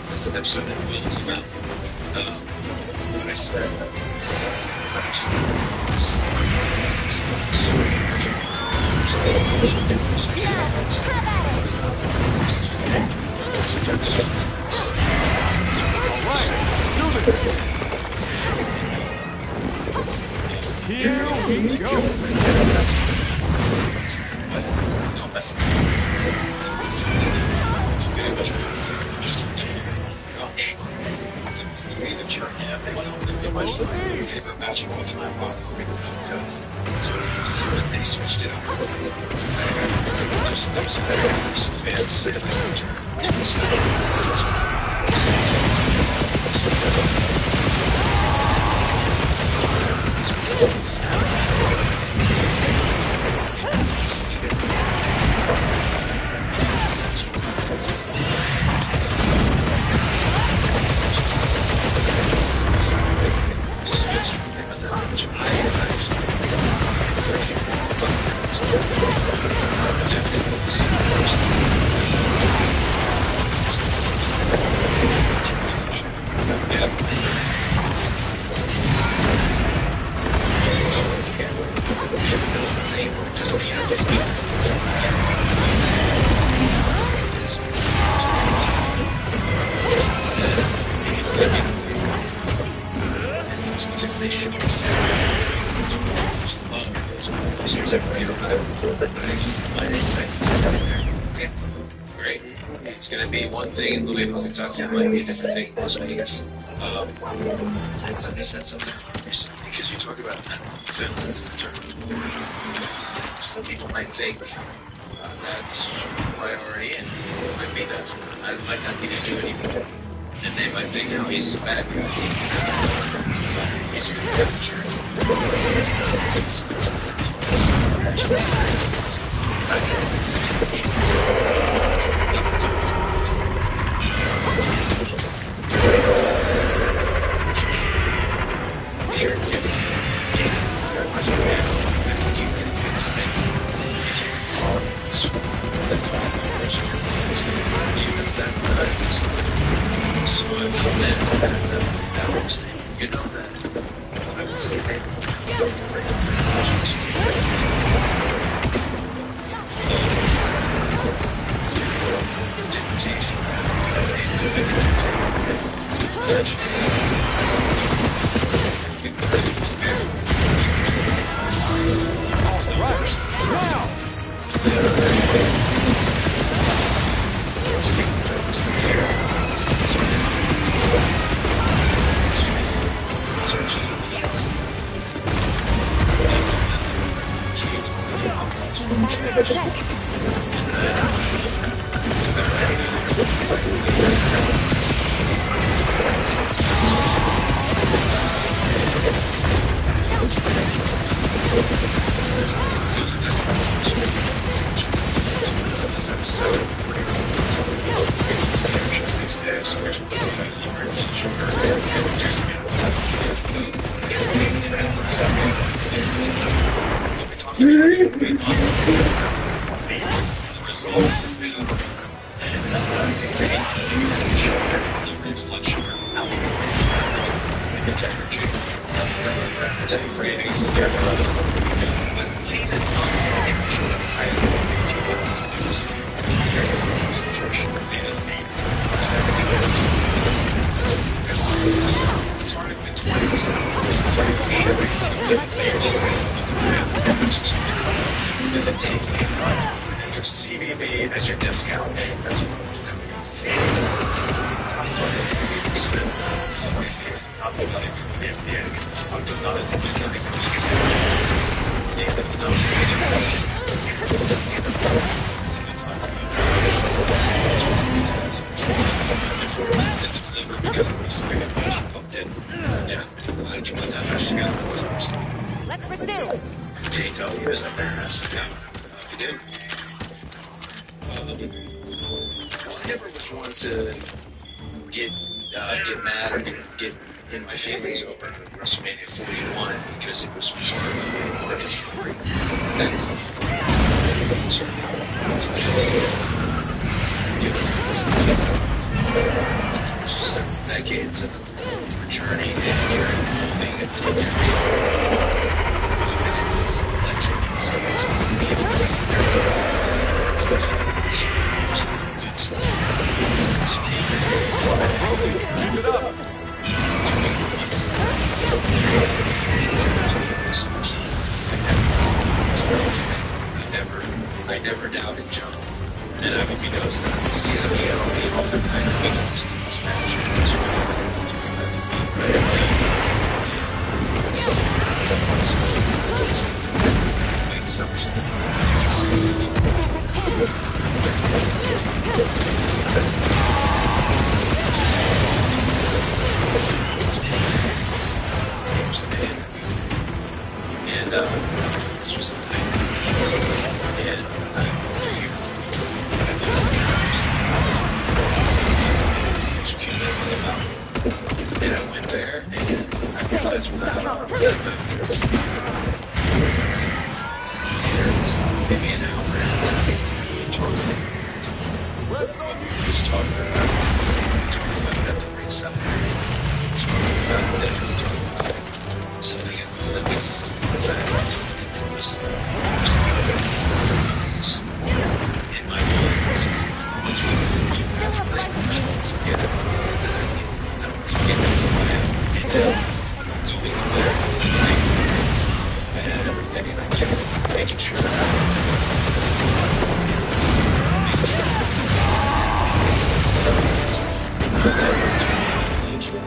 That's an episode of the meetings about when I said Here we go. Don't mess with me. It's very much just gosh. Be the champion. It was my favorite match of all time. So they switched it up. There's fans sitting there. because they should be Okay, great. It's going to be one thing in Louisville, Kentucky. It might be a different thing in Las Vegas. I thought you said something because you talk about film as the term. Some people might think that's priority, and it might be that. I might not need to do anything. And they might think, oh, he's a bad guy. He's your capture. You know that I would say CVB as your discount. That's Let's pursue. Did he tell you is up there? He did. Well, I never was one to get mad or get in my feelings over WrestleMania 41 because it was part of a larger story. That is just 7 decades of journey and you're moving and I never doubted John, and I hope he knows that because he's a he often and this was the thing. And I went there, and I realized maybe an hour just talking about that for example. Something in my doing things better. I had everything, and I kept making sure that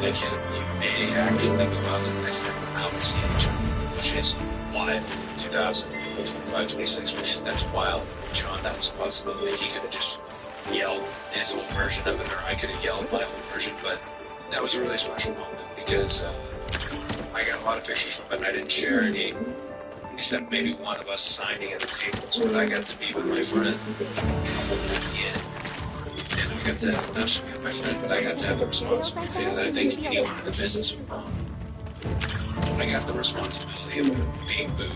I can't believe may actually go out to the next step out the siege, which is live 2025, 26. That's wild. John, that was a possibility. He could have just yelled his own version of it, or I could have yelled my own version, but that was a really special moment because I got a lot of pictures from it. I didn't share any, except maybe one of us signing at the tables, but I got to be with my friend again. And we got to, not just be with my friend, but I got to have the responsibility that I think anyone in the business would want. I got the responsibility of being booed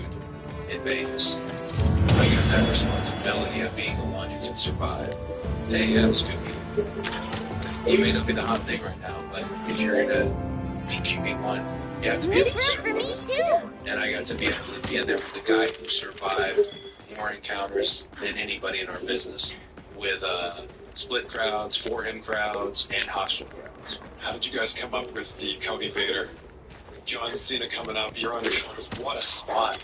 in Vegas. I got that responsibility of being the one who can survive. Hey, yeah, it's good. You may not be the hot thing right now, but if you're gonna be QB1, you have to be able to survive. For me too. And I got to be able to be in there with the guy who survived more encounters than anybody in our business with split crowds, for him crowds, and hostile crowds. How did you guys come up with the Cody Vader, John Cena coming up? You're on your shoulders. What a spot.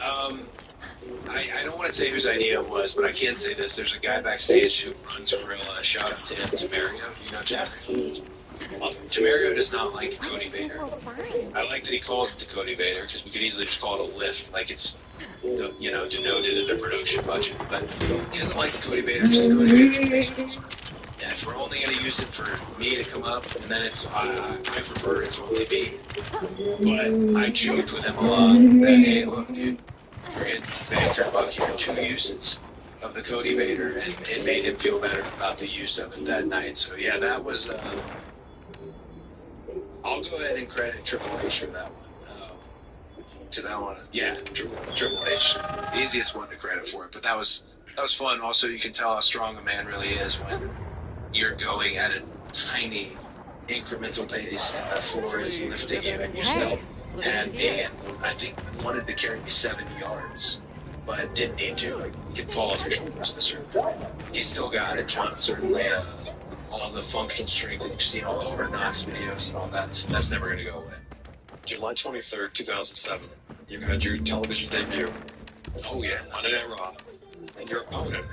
I don't want to say whose idea it was, but I can say this. There's a guy backstage who runs Gorilla. Shout out to him, Tamario. You know Tamario? Tamario does not like Cody Vader. I like that he calls it the Cody Vader, because we could easily just call it a lift, like it's, you know, denoted in the production budget. But he doesn't like the Cody Vader, because the Cody Vader makes sense. And if we're only going to use it for me to come up, and then it's, I prefer it's only me. But I joked with him a lot that, hey, look, dude, we're getting bang for buck here, 2 uses of the Cody Vader, and it made him feel better about the use of it that night. So yeah, that was, I'll go ahead and credit Triple H for that one. Because I want to, yeah, Triple H, the easiest one to credit for it. But that was fun. Also, you can tell how strong a man really is when you're going at a tiny incremental pace, and the floor is lifting you and yourself. Had me, and I think wanted to carry me 70 yards, but didn't need to. Like, you could fall off your shoulders at a certain point. He still got it. John certainly all the functional strength that you've seen, all the Hard Knocks videos and all that. That's never going to go away. July 23rd, 2007. You had your television debut. Oh yeah, Monday Night Raw. And your opponent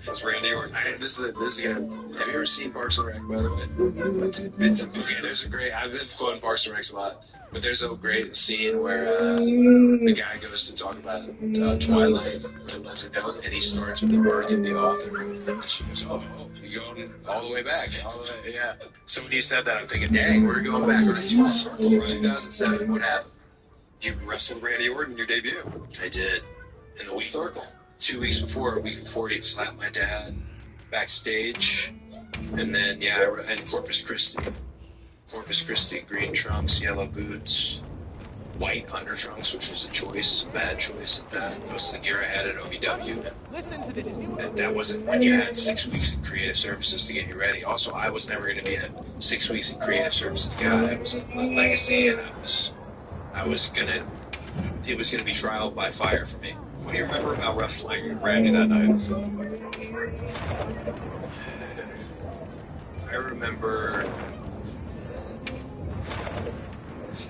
was Randy Orton. This is gonna. Have you ever seen Parks and Rec, by the way? Okay, there's a great. I've been quoting Parks and Rec a lot. But there's a great scene where the guy goes to talk about Twilight to Leslie Known, and he starts with the birth of the author. She goes, oh, you're going all the way back. All the way, yeah. So when you said that, I'm thinking, dang, we're going back. Right? 2007, what happened? You wrestled Randy Orton your debut. I did. In the week, 2 weeks before, a week before, he'd slapped my dad backstage. And then, yeah, and Corpus Christi, green trunks, yellow boots, white undertrunks, which was a choice, a bad choice at that. Most of the gear I had at OVW. And that wasn't when you had 6 weeks in creative services to get you ready. Also, I was never going to be a 6 weeks in creative services guy. I was a legacy, and it was going to be trial by fire for me. What do you remember about wrestling Randy that night? I remember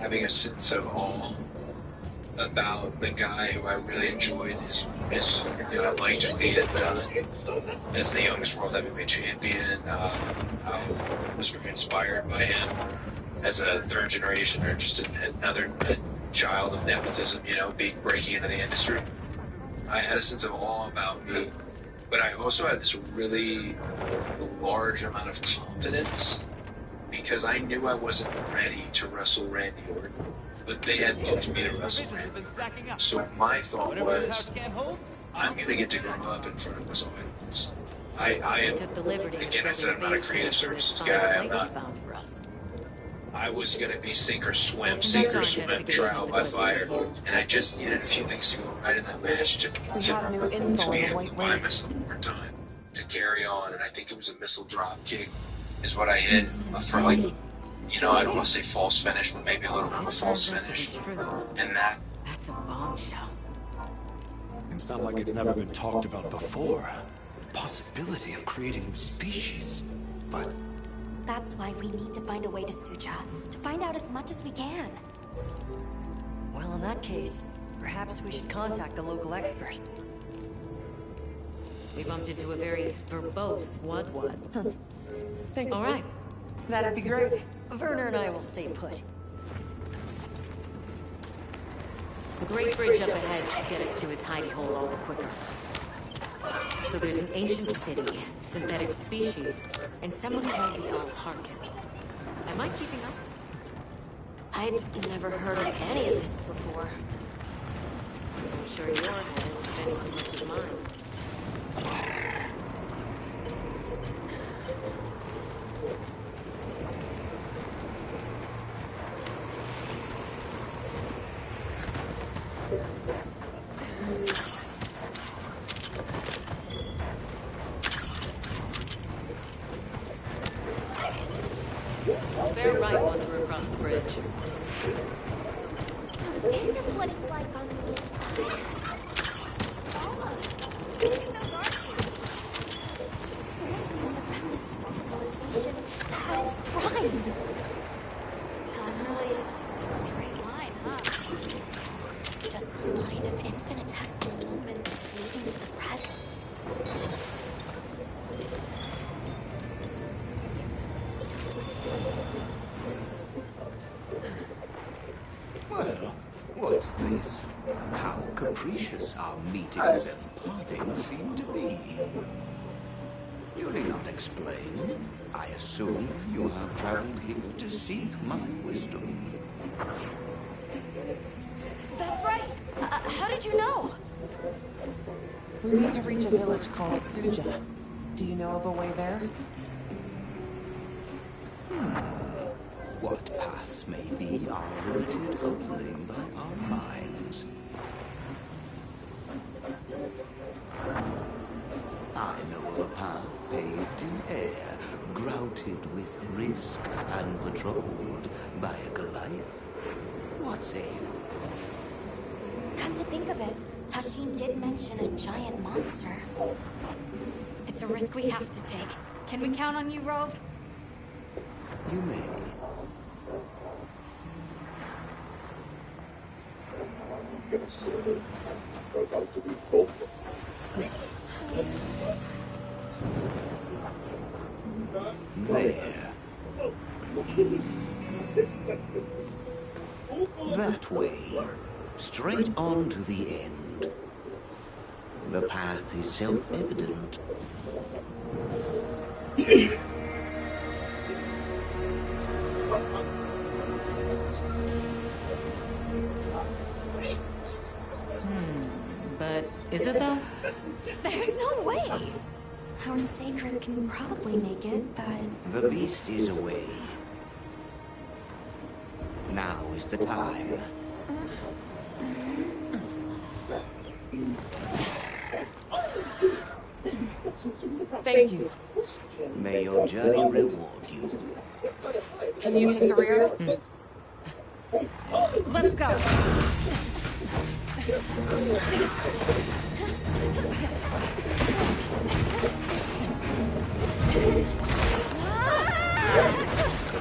having a sense of awe about the guy who I really enjoyed his I liked what he had done as the youngest world heavyweight champion. I was very inspired by him as a third generation, or just another child of nepotism, breaking into the industry. I had a sense of awe about me, but I also had this really large amount of confidence, because I knew I wasn't ready to wrestle Randy Orton, but they had booked me to wrestle Randy Orton. So my thought was, I'm going to get to grow up in front of this audience. I am, again, I said I'm not a creative services guy. I was going to be sink or swim, trial by fire. And I just needed a few things to go right in that match to be able to buy myself more time to carry on. And I think it was a missile drop kick is what I hit for, I don't want to say false finish, but maybe a little bit of a false finish. And that's a bombshell. It's not like it's never been talked about before. The possibility of creating new species. But that's why we need to find a way to Suja, to find out as much as we can. that case, perhaps we should contact the local expert. We bumped into a very verbose what? Thank you. All right. That'd be great. Werner and I will stay put. The great bridge up ahead should get us to his hidey hole all the quicker. So there's an ancient city, synthetic species, and someone called the Al-Harkin. Am I keeping up? I'd never heard of any of this before. I'm sure your head is spinning as much as mine. They're right once we're across the bridge. So this is what it's like on the inside. Those arches. We're seeing the remnants of a civilization at its prime. Time really is just a straight line, huh? Just a line of infinitesimal moments leading to the present. Well, what's this? How capricious our meetings and partings seem to be. You need not explain. I assume you have traveled here to seek my wisdom. That's right. How did you know? We need to reach a village called Suja. Do you know of a way there? What paths may be are limited only by our minds. I know of a path paved in air, grouted with risk and patrolled by a Goliath. What say you? Come to think of it, Tashim did mention a giant monster. It's a risk we have to take. Can we count on you, Rove? You may. There. That way. Straight on to the end. The path is self-evident. But is it though? There's no way. Our sacred can probably make it, but... The beast is away. Now is the time. Thank you. May your journey reward you. Can you take the rear? Let's go.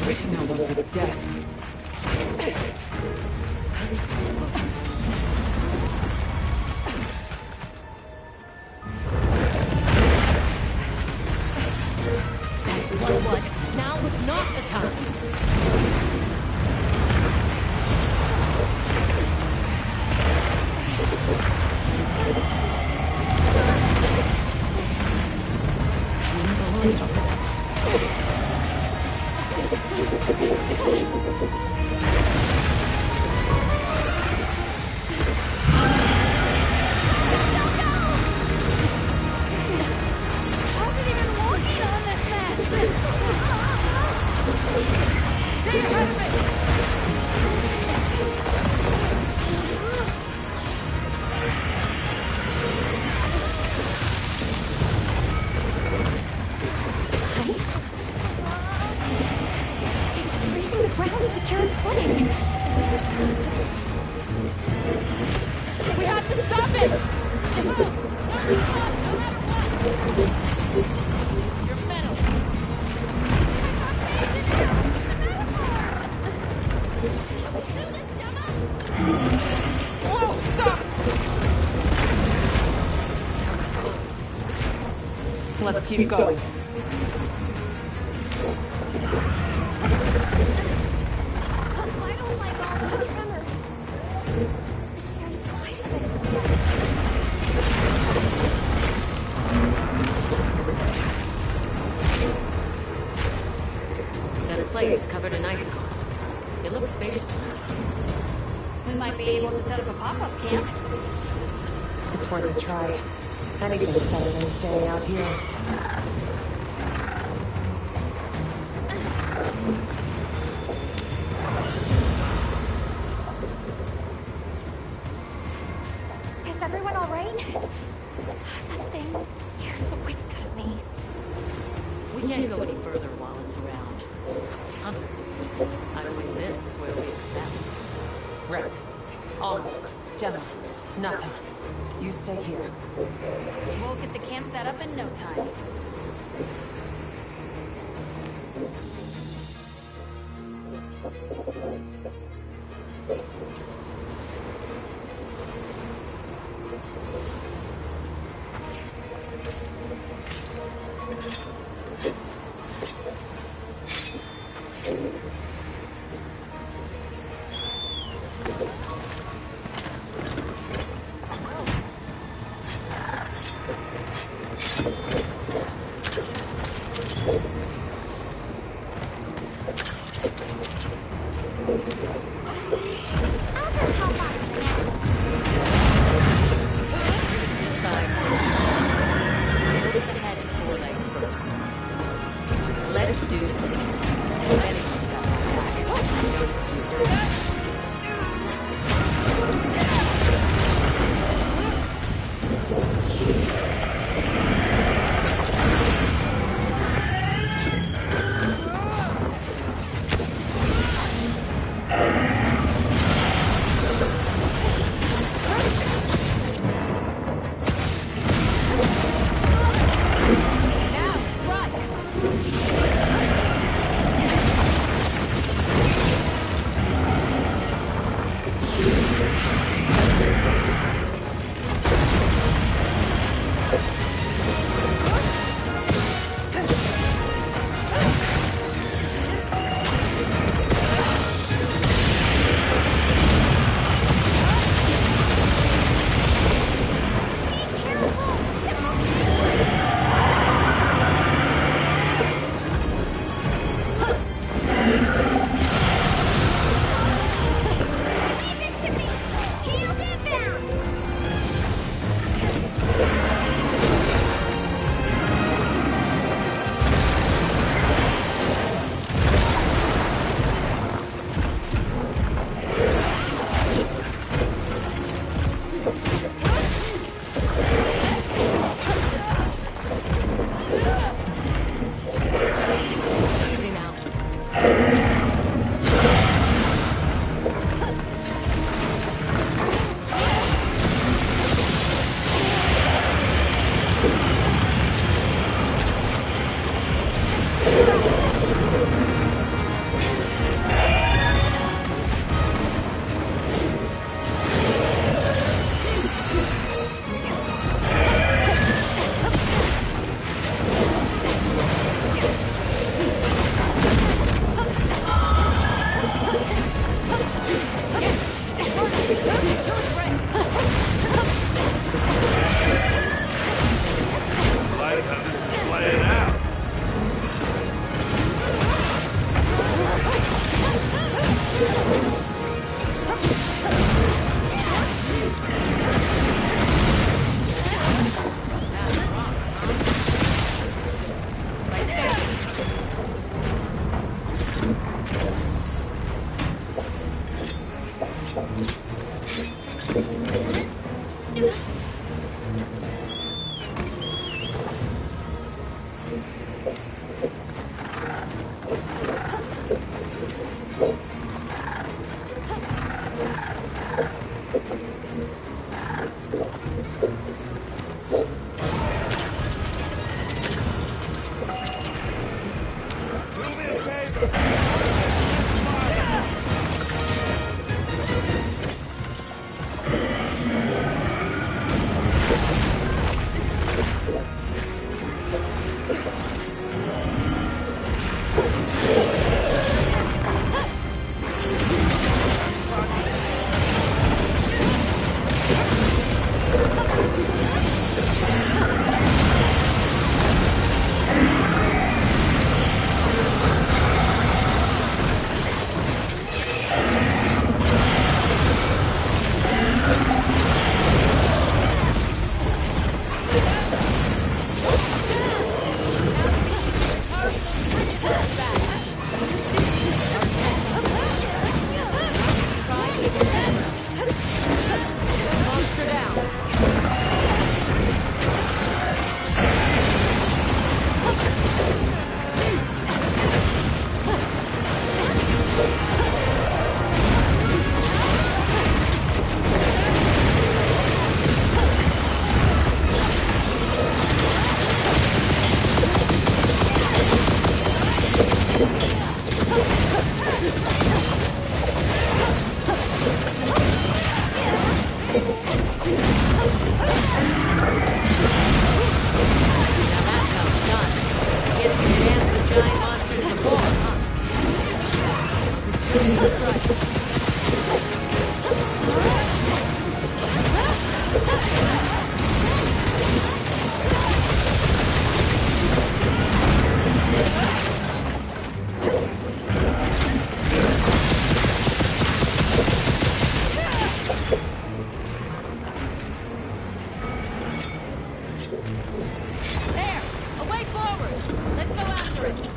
This is almost a death. What? Now was not the time. Let's keep going. I don't like all the tremors. The sheer size of it is scary. That place covered in icicles. It looks spacious enough. We might be able to set up a pop-up camp. It's worth a try. Anything's better than staying out here. Is everyone all right? That thing scares the wits out of me. We can't go any further while it's around. Hunter, I believe this is where we accept. Right. Alma, Gemma, Nata, you stay here. We'll get the camp set up in no time. Guess you danced with giant monsters before, huh? There! A way forward! Let's go after it!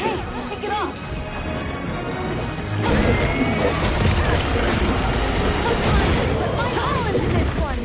Hey, shake it off! Put my all into this one!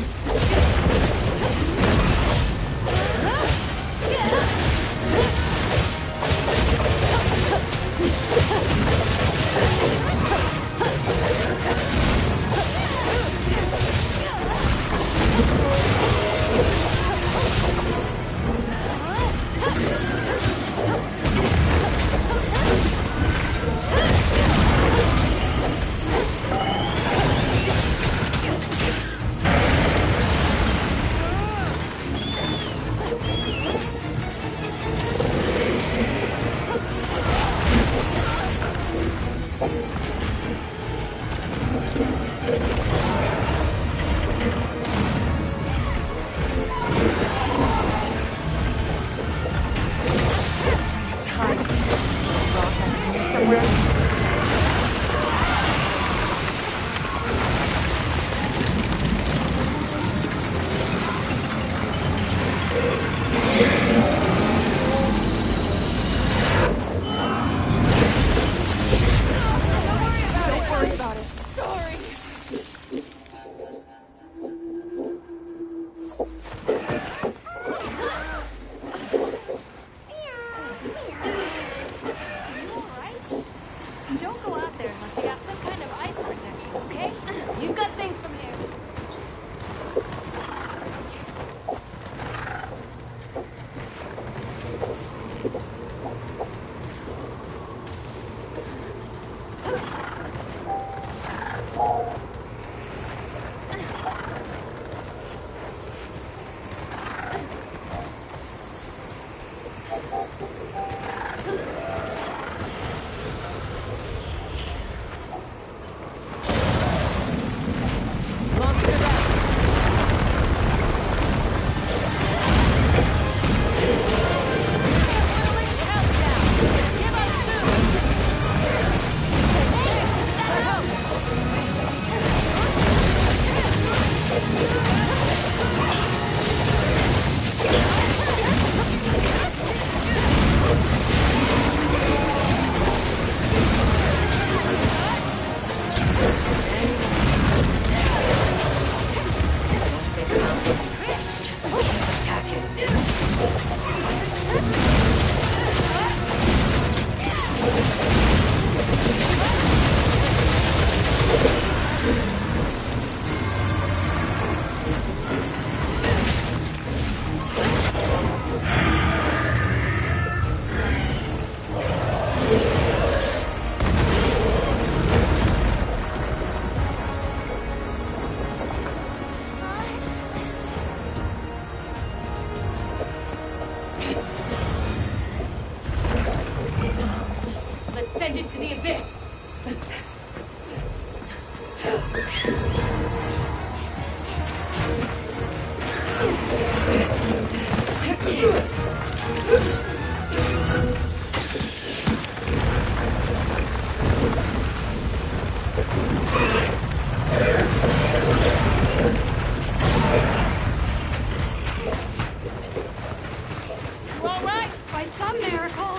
Don't worry about it. Sorry. Don't go out there unless you got some kind of ice protection, okay? You've got things from here. Monster back! Whittling hell down! Give us Let's send it to the abyss! You all right? By some miracle.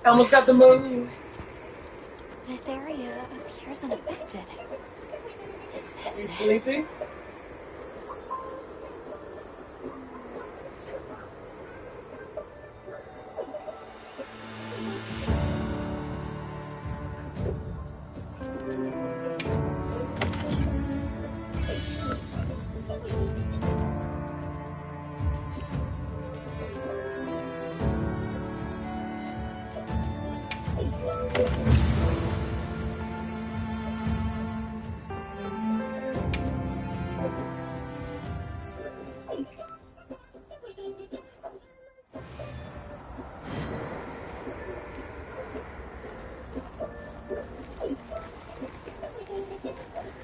Almost got the moon. This area appears unaffected. Is Are this you it? sleeping?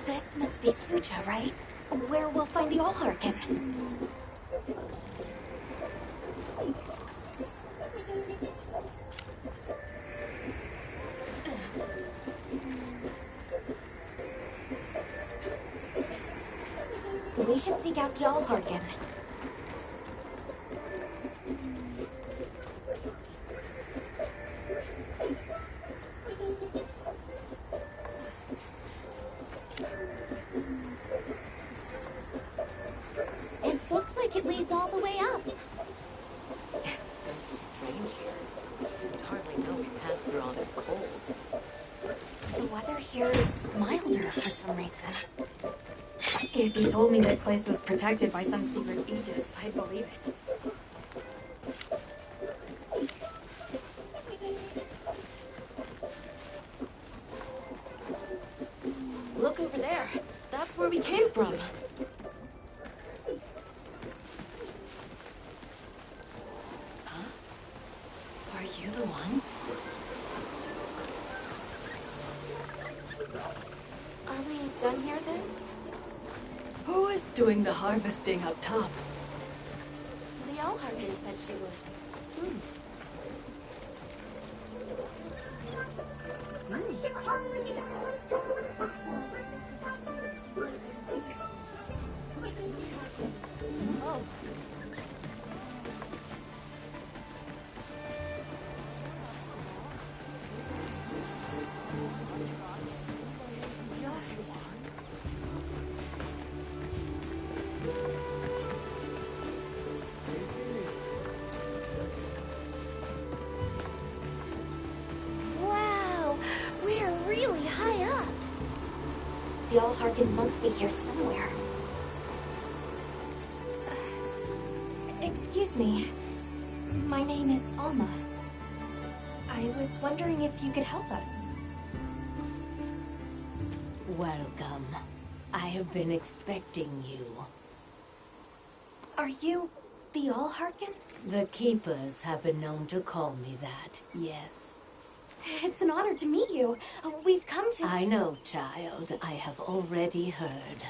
This must be Suja, right? Where we'll find the Allharkin. We should seek out the Allharkin. It looks like it leads all the way up. It's so strange here. You'd hardly know we passed through all that cold. The weather here is milder for some reason. If you told me this place was protected by some secret aegis, I'd believe it. Look over there. That's where we came from. Huh? Are you the ones? Are we done here then? Who is doing the harvesting up top? The Allharkin said she would. Oh. Wow, we're really high up. The Allharkin must be here somewhere. Excuse me. My name is Alma. I was wondering if you could help us. Welcome. I have been expecting you. Are you the Allharkin? The Keepers have been known to call me that, yes. It's an honor to meet you. We've come to... I know, child. I have already heard.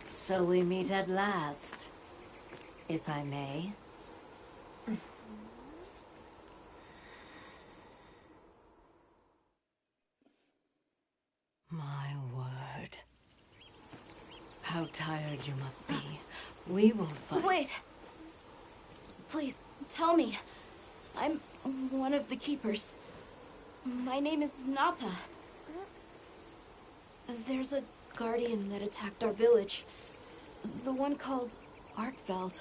So we meet at last, if I may. My word. How tired you must be. We will fight. Wait. Please, tell me. I'm one of the keepers. My name is Nata. There's a guardian that attacked our village. The one called Arkveld.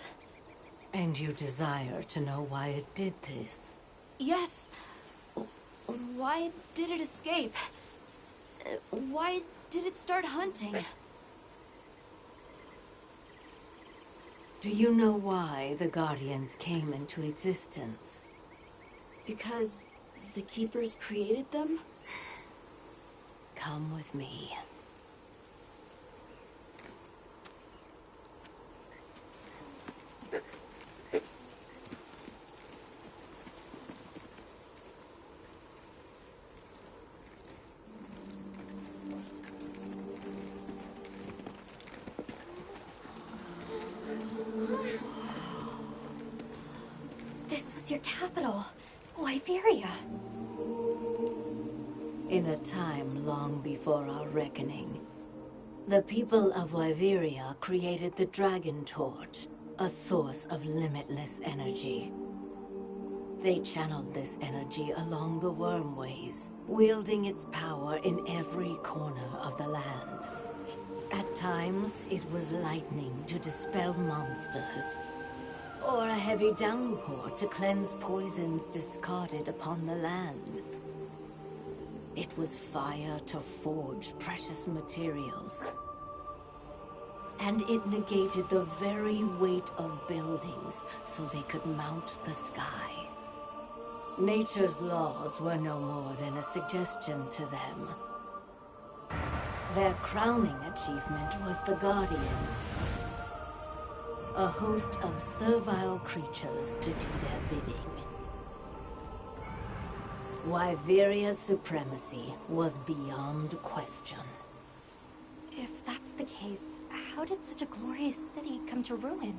And you desire to know why it did this? Yes. Why did it escape? Why did it start hunting? Do you know why the Guardians came into existence? Because the keepers created them? Come with me. This was your capital, Wyveria. In a time long before our reckoning, the people of Wyveria created the Dragon Torch, a source of limitless energy. They channeled this energy along the wormways, wielding its power in every corner of the land. At times, it was lightning to dispel monsters, or a heavy downpour to cleanse poisons discarded upon the land. It was fire to forge precious materials. And it negated the very weight of buildings so they could mount the sky. Nature's laws were no more than a suggestion to them. Their crowning achievement was the Guardians. A host of servile creatures to do their bidding. Wyveria's supremacy was beyond question. If that's the case, how did such a glorious city come to ruin?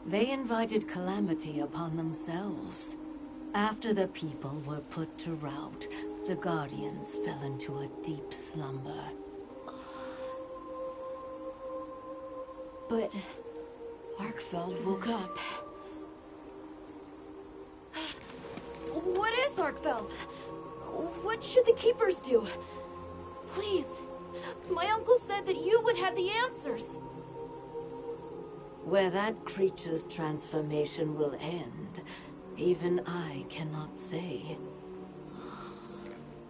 They invited calamity upon themselves. After the people were put to rout, the Guardians fell into a deep slumber. But Arkfeld woke up. What is Arkfeld? What should the Keepers do? Please, my uncle said that you would have the answers. Where that creature's transformation will end, even I cannot say.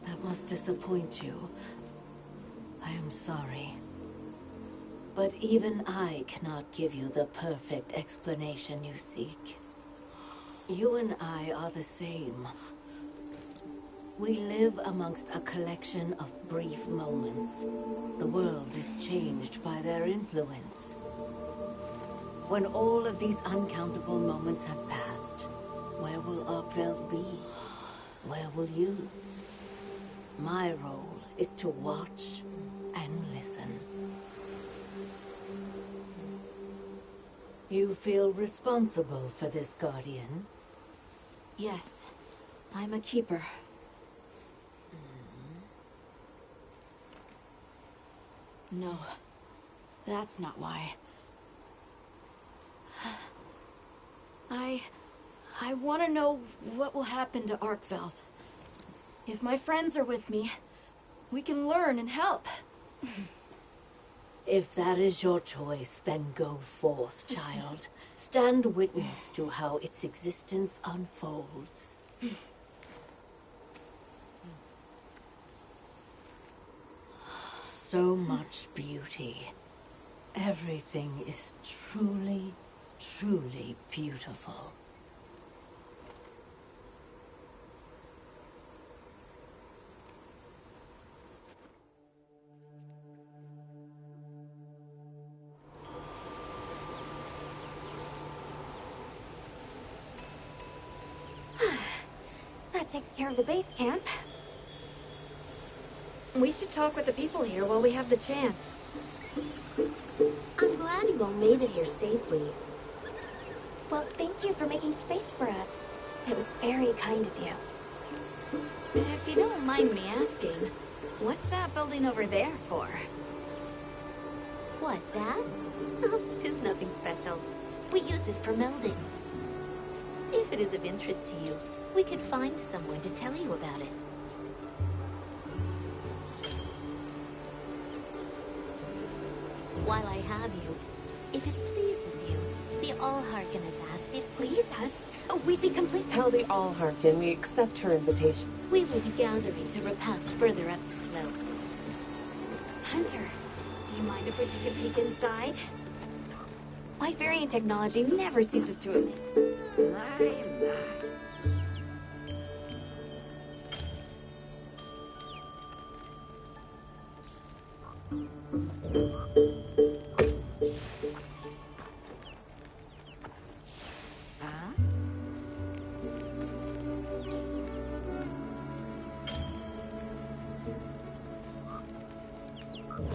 That must disappoint you. I am sorry. But even I cannot give you the perfect explanation you seek. You and I are the same. We live amongst a collection of brief moments. The world is changed by their influence. When all of these uncountable moments have passed, where will Arkveld be? Where will you? My role is to watch and listen. You feel responsible for this Guardian? Yes, I'm a Keeper. No, that's not why. I want to know what will happen to Arkveld. If my friends are with me, we can learn and help. If that is your choice, then go forth, child. Stand witness to how its existence unfolds. So much beauty. Everything is truly, truly beautiful. That takes care of the base camp. We should talk with the people here while we have the chance. I'm glad you all made it here safely. Well, thank you for making space for us. It was very kind of you. If you don't mind me asking, what's that building over there for? What, that? Oh, 'tis nothing special. We use it for melding. If it is of interest to you, we could find someone to tell you about it. While I have you, if it pleases you, the Allharken has asked if... Please us? We'd be complete... Tell the Allharken we accept her invitation. We will be gathering to repast further up the slope. Hunter, do you mind if we take a peek inside? Wyverian technology never ceases to amaze. My.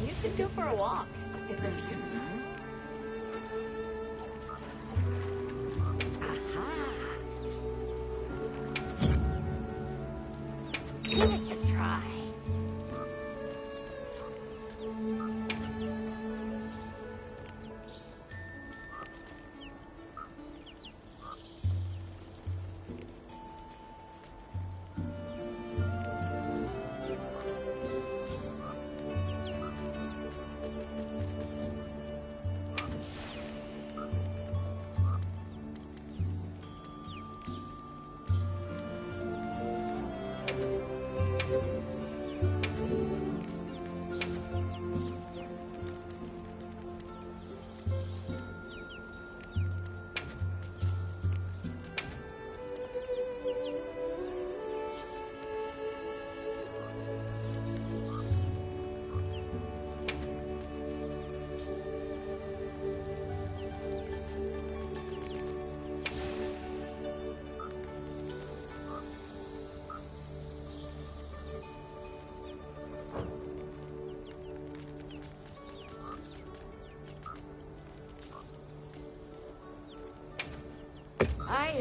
You should go for a walk. It's a beautiful... Give it a try.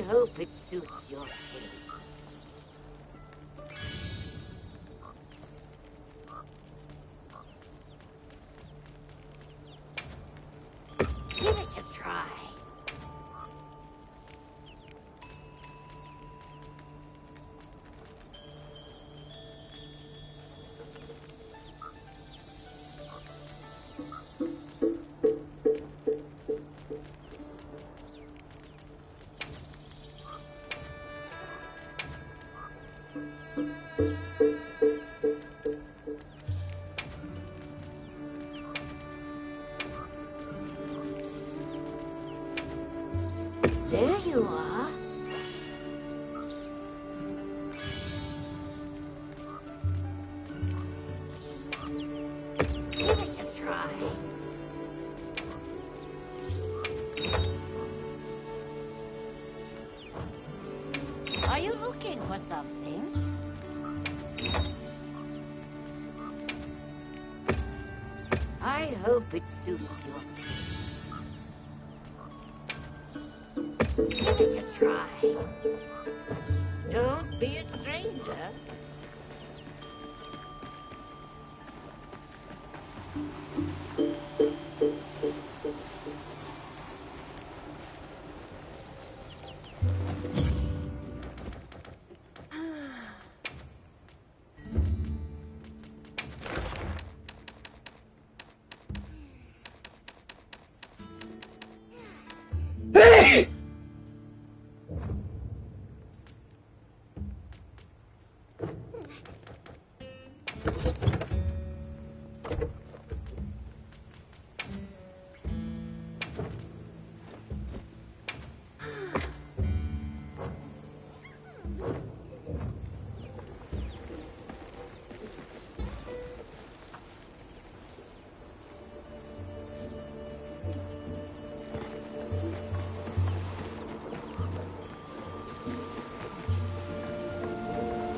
hope it suits your taste. Give it a try. There you are. Give it a try. Are you looking for something? I hope it suits your taste. Give it a try. Don't be a stranger.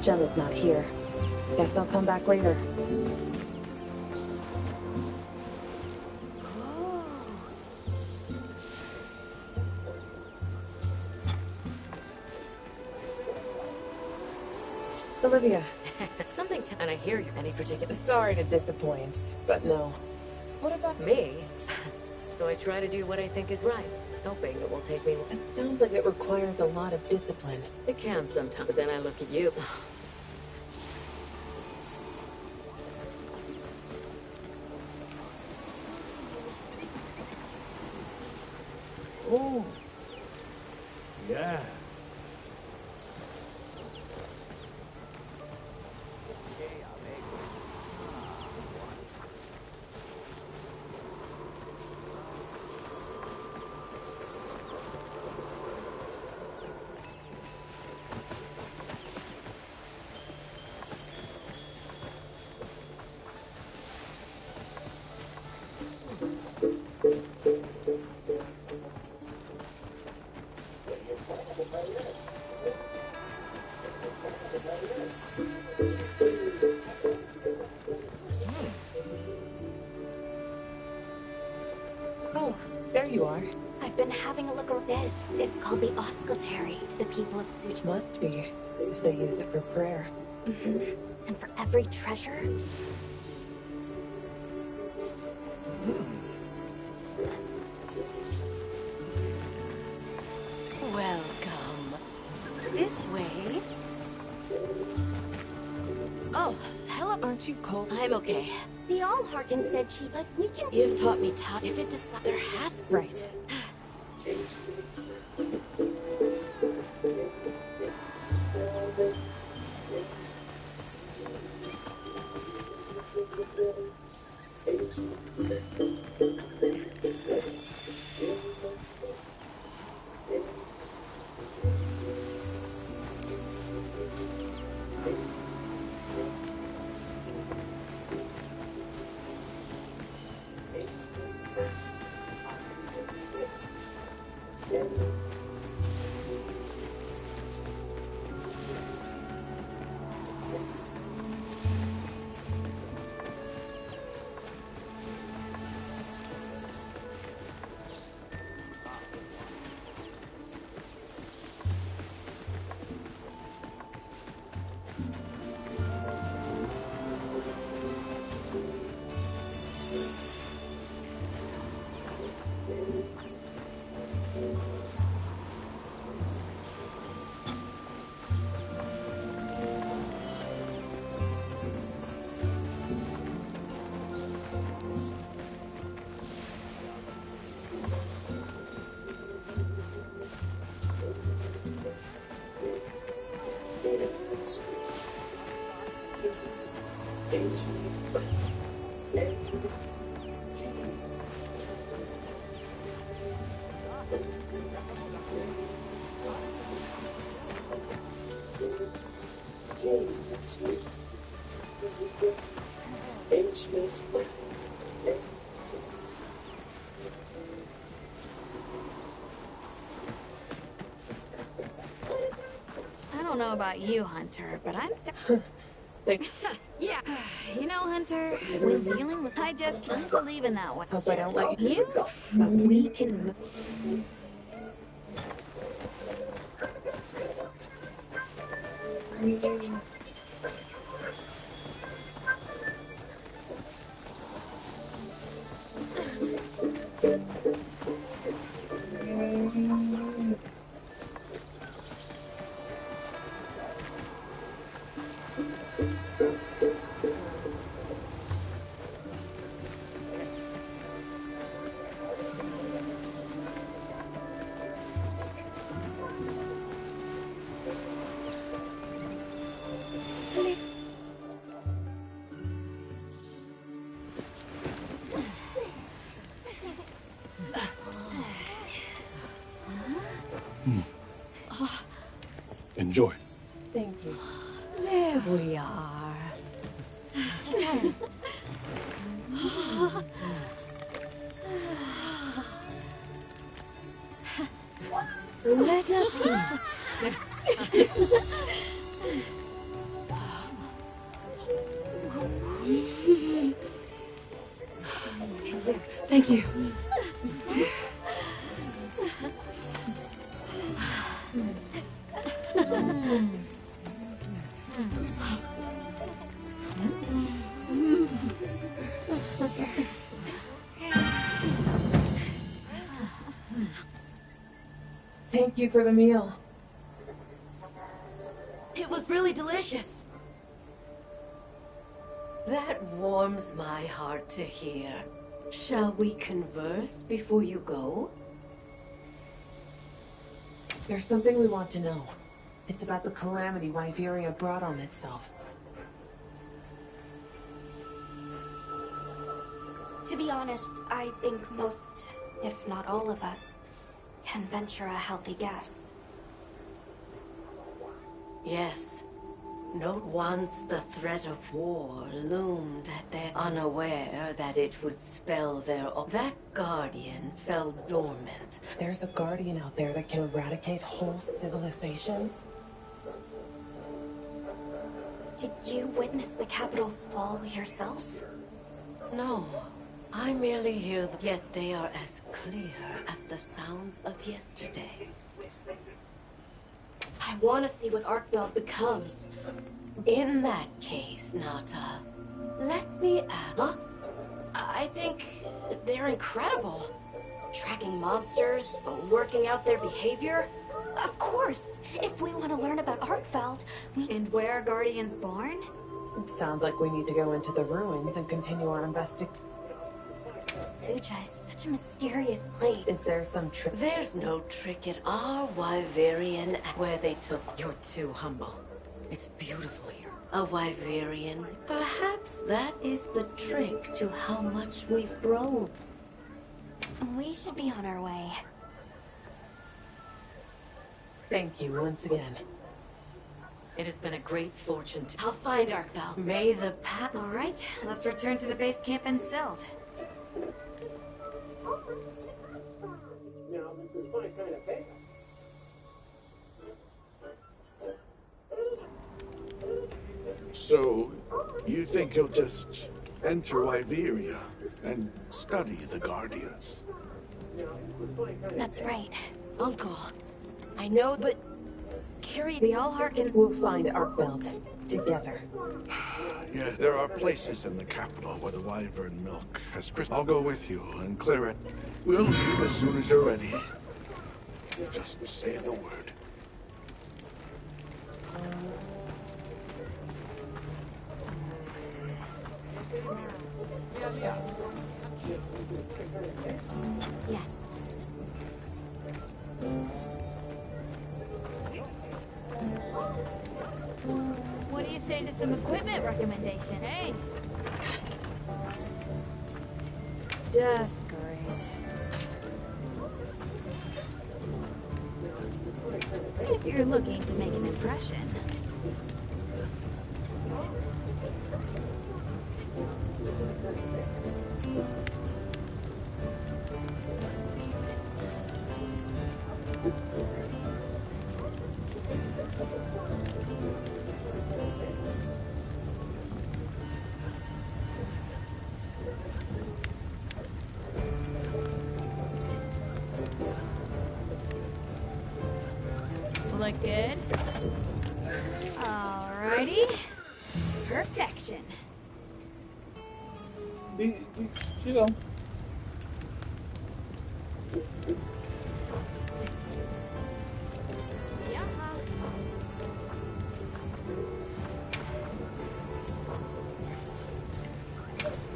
Gemma's not here. Guess I'll come back later. Olivia. Something, and I hear you. Any particular... Sorry to disappoint, but no. What about me? So I try to do what I think is right, hoping it will take me... It sounds like it requires a lot of discipline. It can sometimes, but then I look at you. Oh. Yeah. Oh, there you are. I've been having a look at this. It's called the Oscultary to the people of Suj. Must be, if they use it for prayer. And for every treasure... Welcome. This way. Oh, hello. Aren't you cold? I'm okay. The Allharkin said she... But we can... You've taught me if it decides there has... Right. I don't know about you, Hunter, but I'm still. Yeah. You know, Hunter, when dealing with, I just can't believe in that one. Hope I don't let you. But we can. Enjoy. Thank you. There we are. Let us eat. Thank you. Thank you for the meal. It was really delicious. That warms my heart to hear. Shall we converse before you go? There's something we want to know. It's about the calamity Wyveria brought on itself. To be honest, I think most, if not all of us, can venture a healthy guess. Yes. Not once the threat of war loomed at their unaware that it would spell their... That guardian fell dormant. There's a guardian out there that can eradicate whole civilizations? Did you witness the capital's fall yourself? No. I merely hear them, yet they are as clear as the sounds of yesterday. I want to see what Arkveld becomes. In that case, Nata, let me ask... Huh? I think they're incredible. Tracking monsters, working out their behavior. Of course, if we want to learn about Arkveld, we... And where are Guardians born? Sounds like we need to go into the ruins and continue our investigation. Suja is such a mysterious place. Is there some trick? There's no trick at all, Wyverian, where they took... You're too humble. It's beautiful here. A Wyverian. Perhaps that is the trick to how much we've grown. We should be on our way. Thank you once again. It has been a great fortune to... I'll find Arkveld. May the path... All right, let's return to the base camp in Silt. Now, this is my kind of band. So, you think you'll just enter Wyveria and study the Guardians? That's right. Uncle, I know, but... Carrie, the Allharken... We'll find Arkveld. Together. Yeah, there are places in the capital where the Wyvern milk has crystal. I'll go with you and clear it. We'll leave as soon as you're ready. Just say the word. Yes. What do you say to some equipment recommendation, eh? Just great. If you're looking to make an impression. Look good? Alrighty. Perfection. Chill.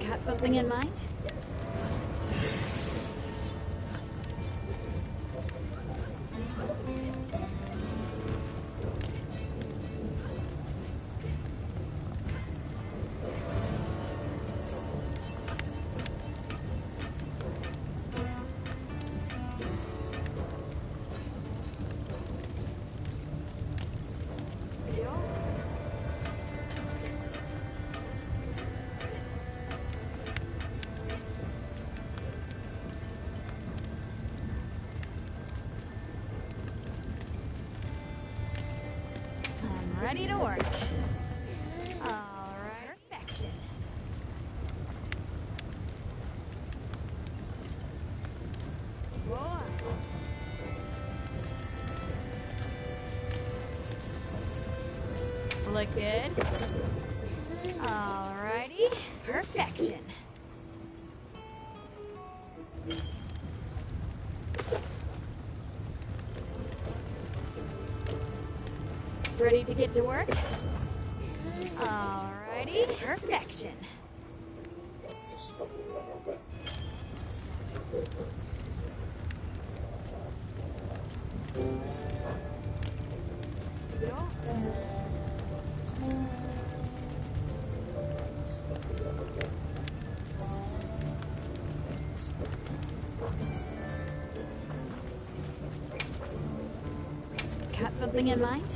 Got something in mind? I'm ready to work. Alright, perfection. Whoa. Look good? Alrighty, perfection. Ready to get to work? Alrighty, perfection. Got something in mind?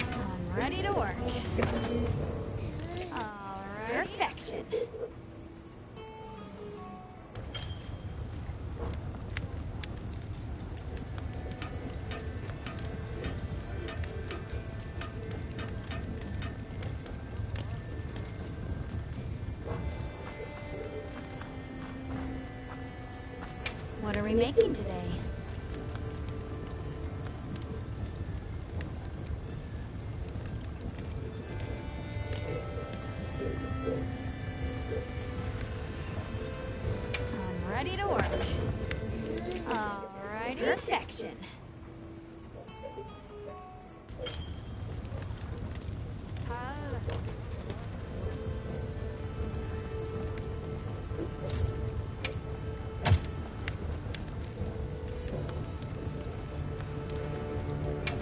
I'm ready to work. Alright, perfection. What are we making today? I'm ready to work. Alrighty, perfection.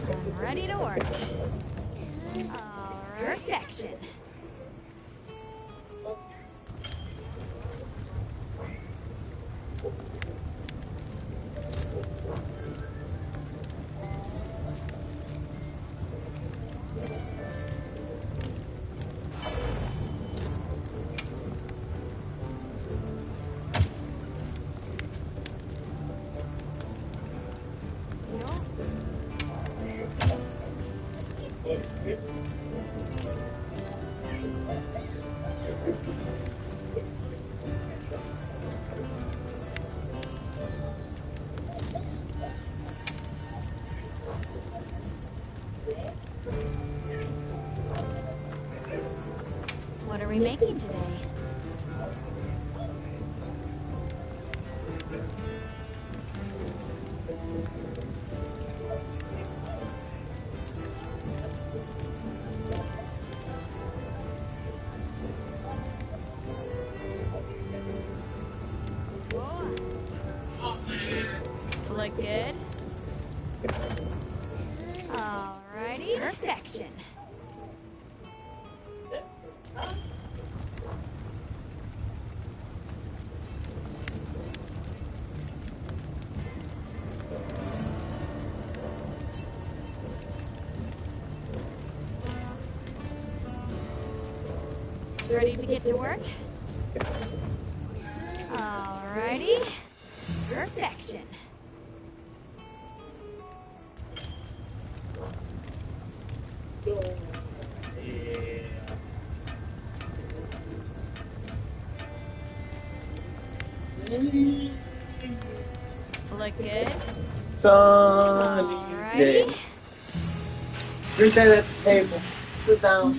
I'm ready to work. Alright, perfection. making today? Look good? Alrighty, perfection. Ready to get to work? Alrighty, perfection. Look good? Alrighty. Drink that at the table. Sit down.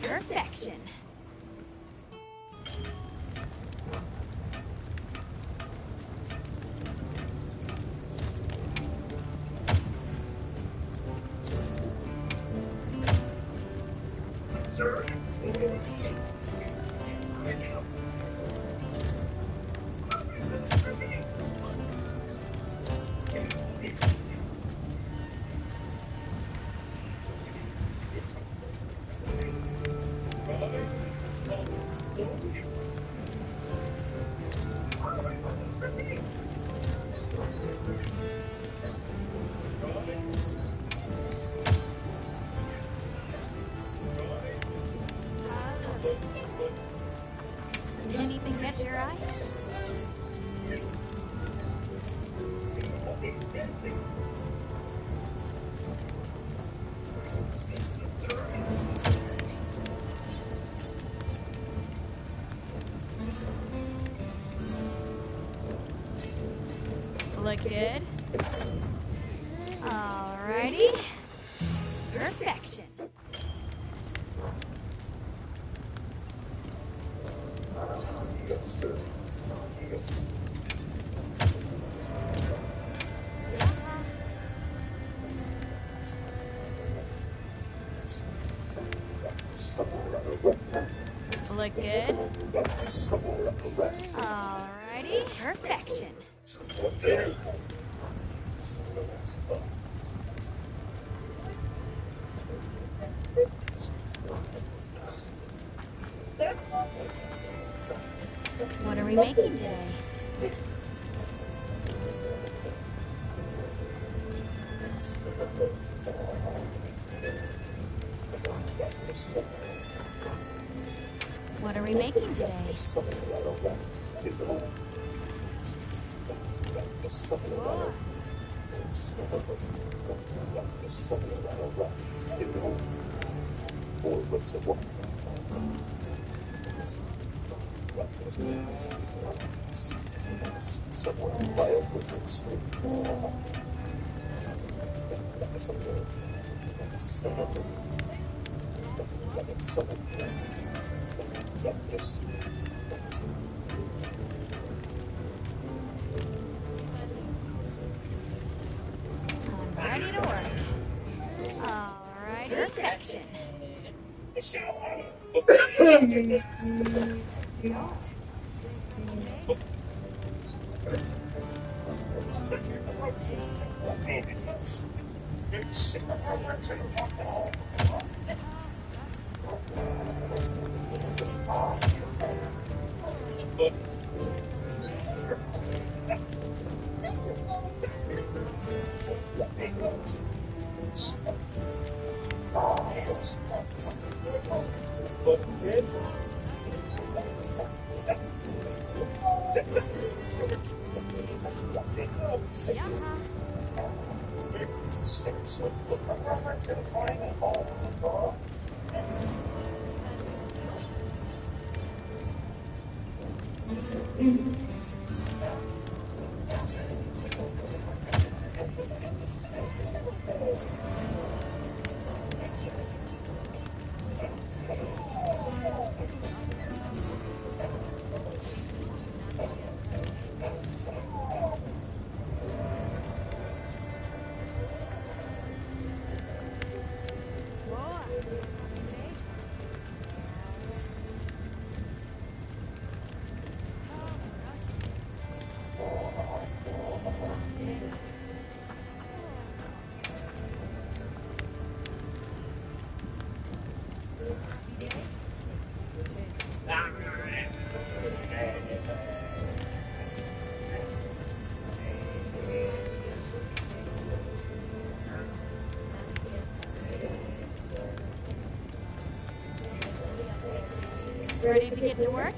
Perfection. Anything catch your eye? Look good? Alrighty. Perfection. Look good? Alrighty, perfection. What are we making today? What are we making today? I'm ready to work. Alright, perfection. Ready to get to work?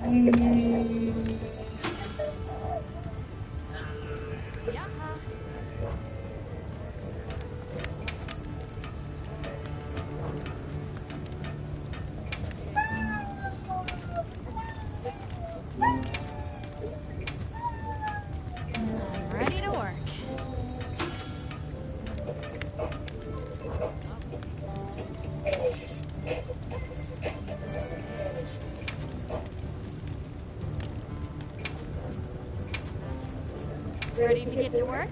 I'm ready to work. Ready to get to work?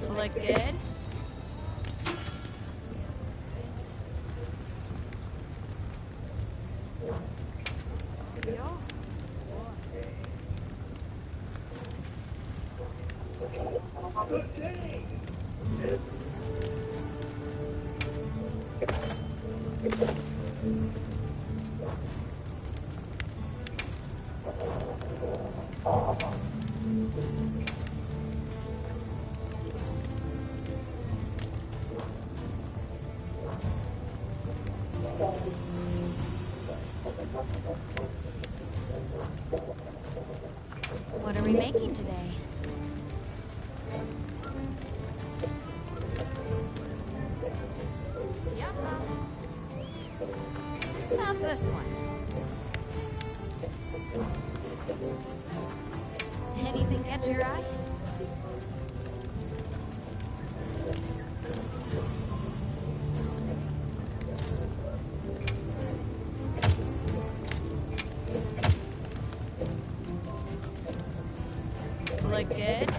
Look good? What are we making today? How's this one? Anything catch your eye? Look good?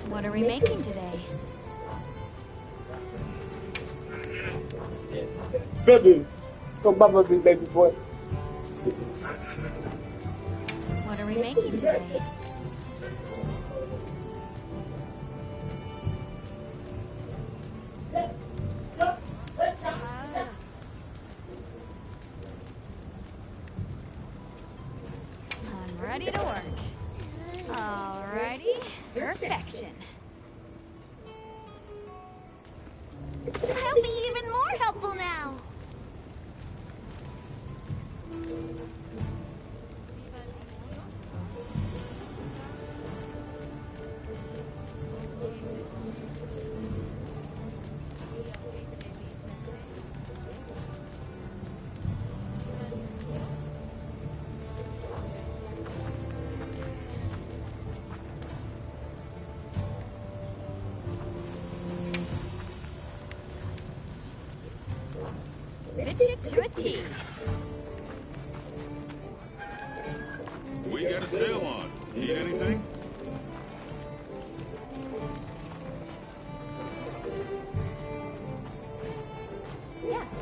What are we making today? Baby. Go Bumblebee, baby boy. What are we making today? I'm ready to work. Alrighty. Perfection. I'll be even more helpful now. Fits you to a T. We got a sale on. Need anything? Yes.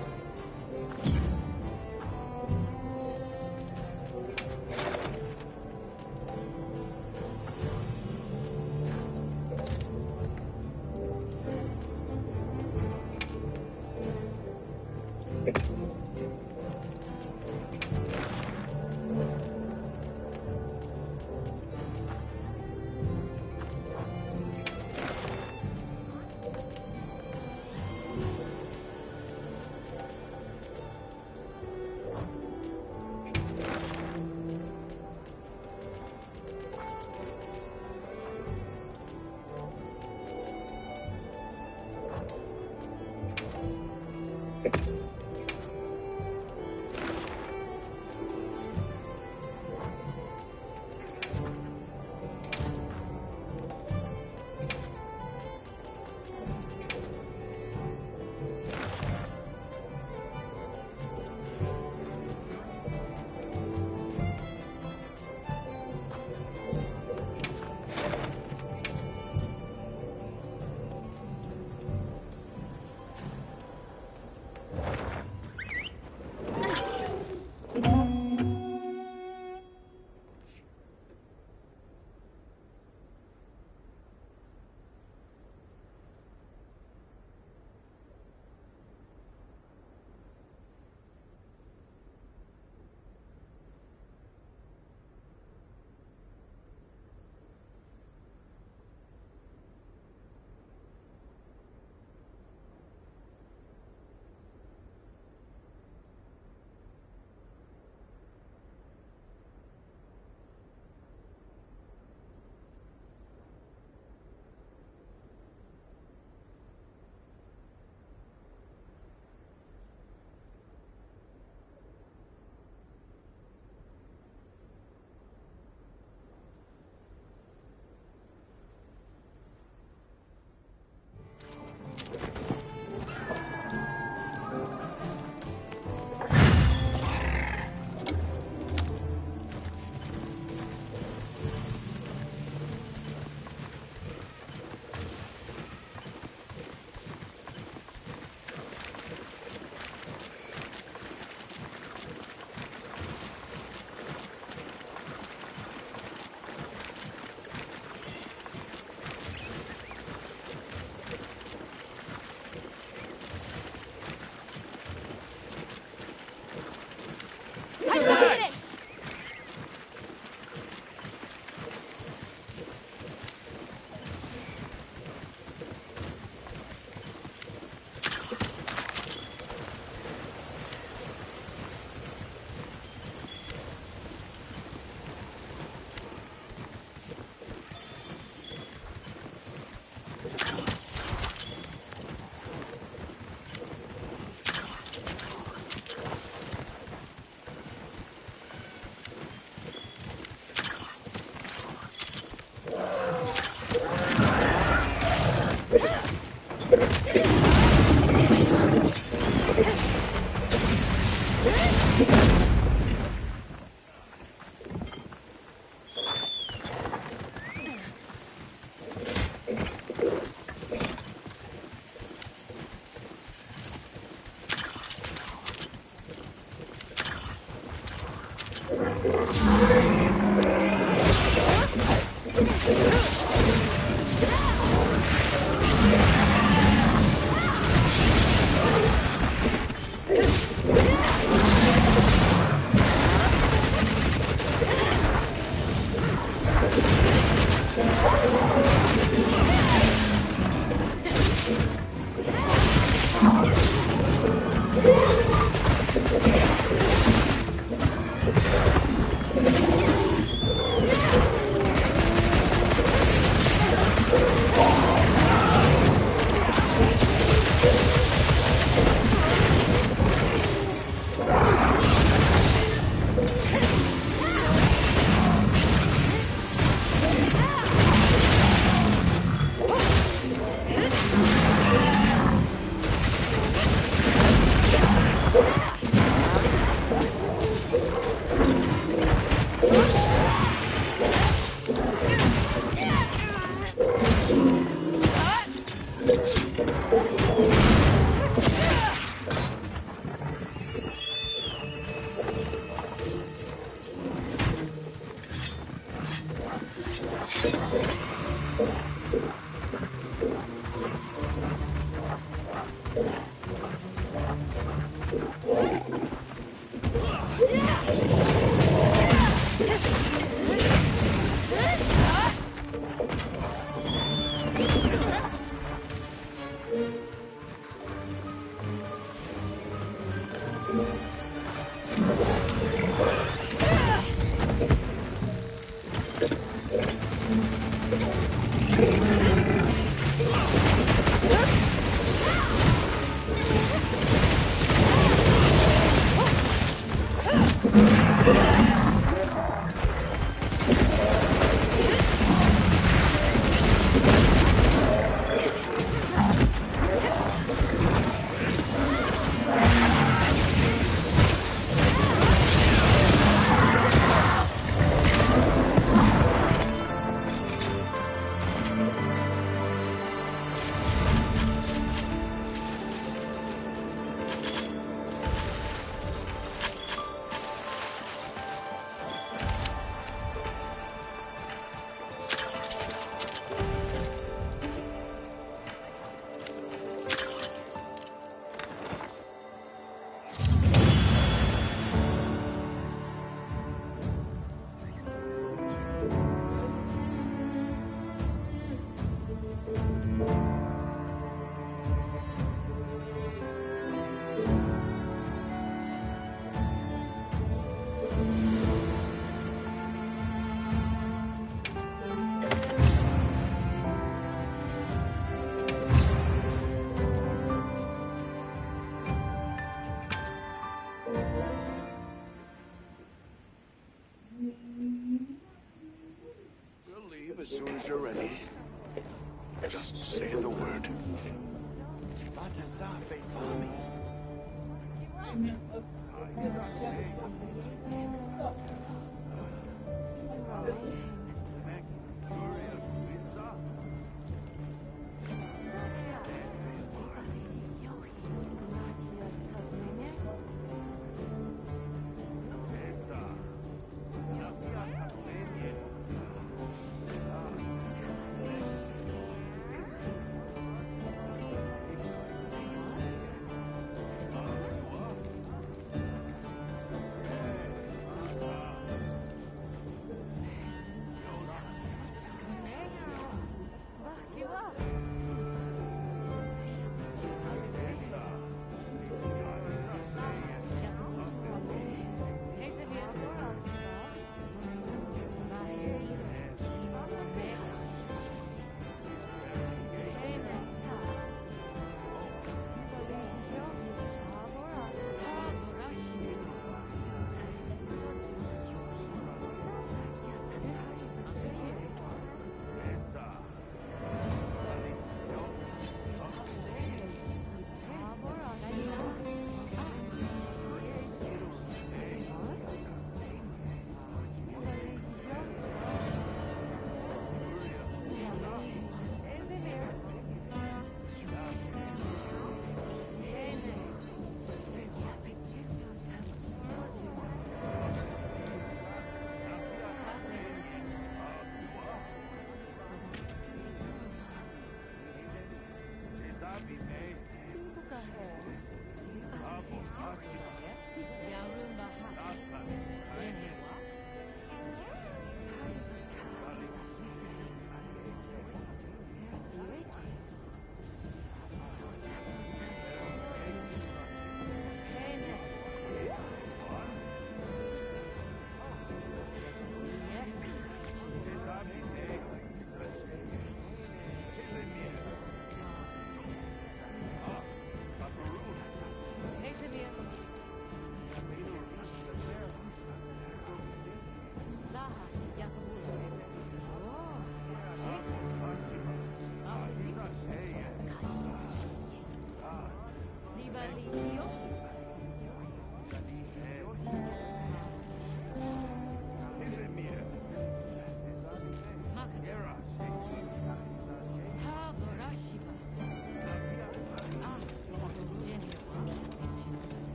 We'll leave as soon as you're ready. Just say the word.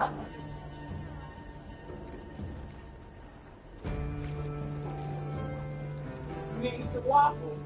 You eat the waffle.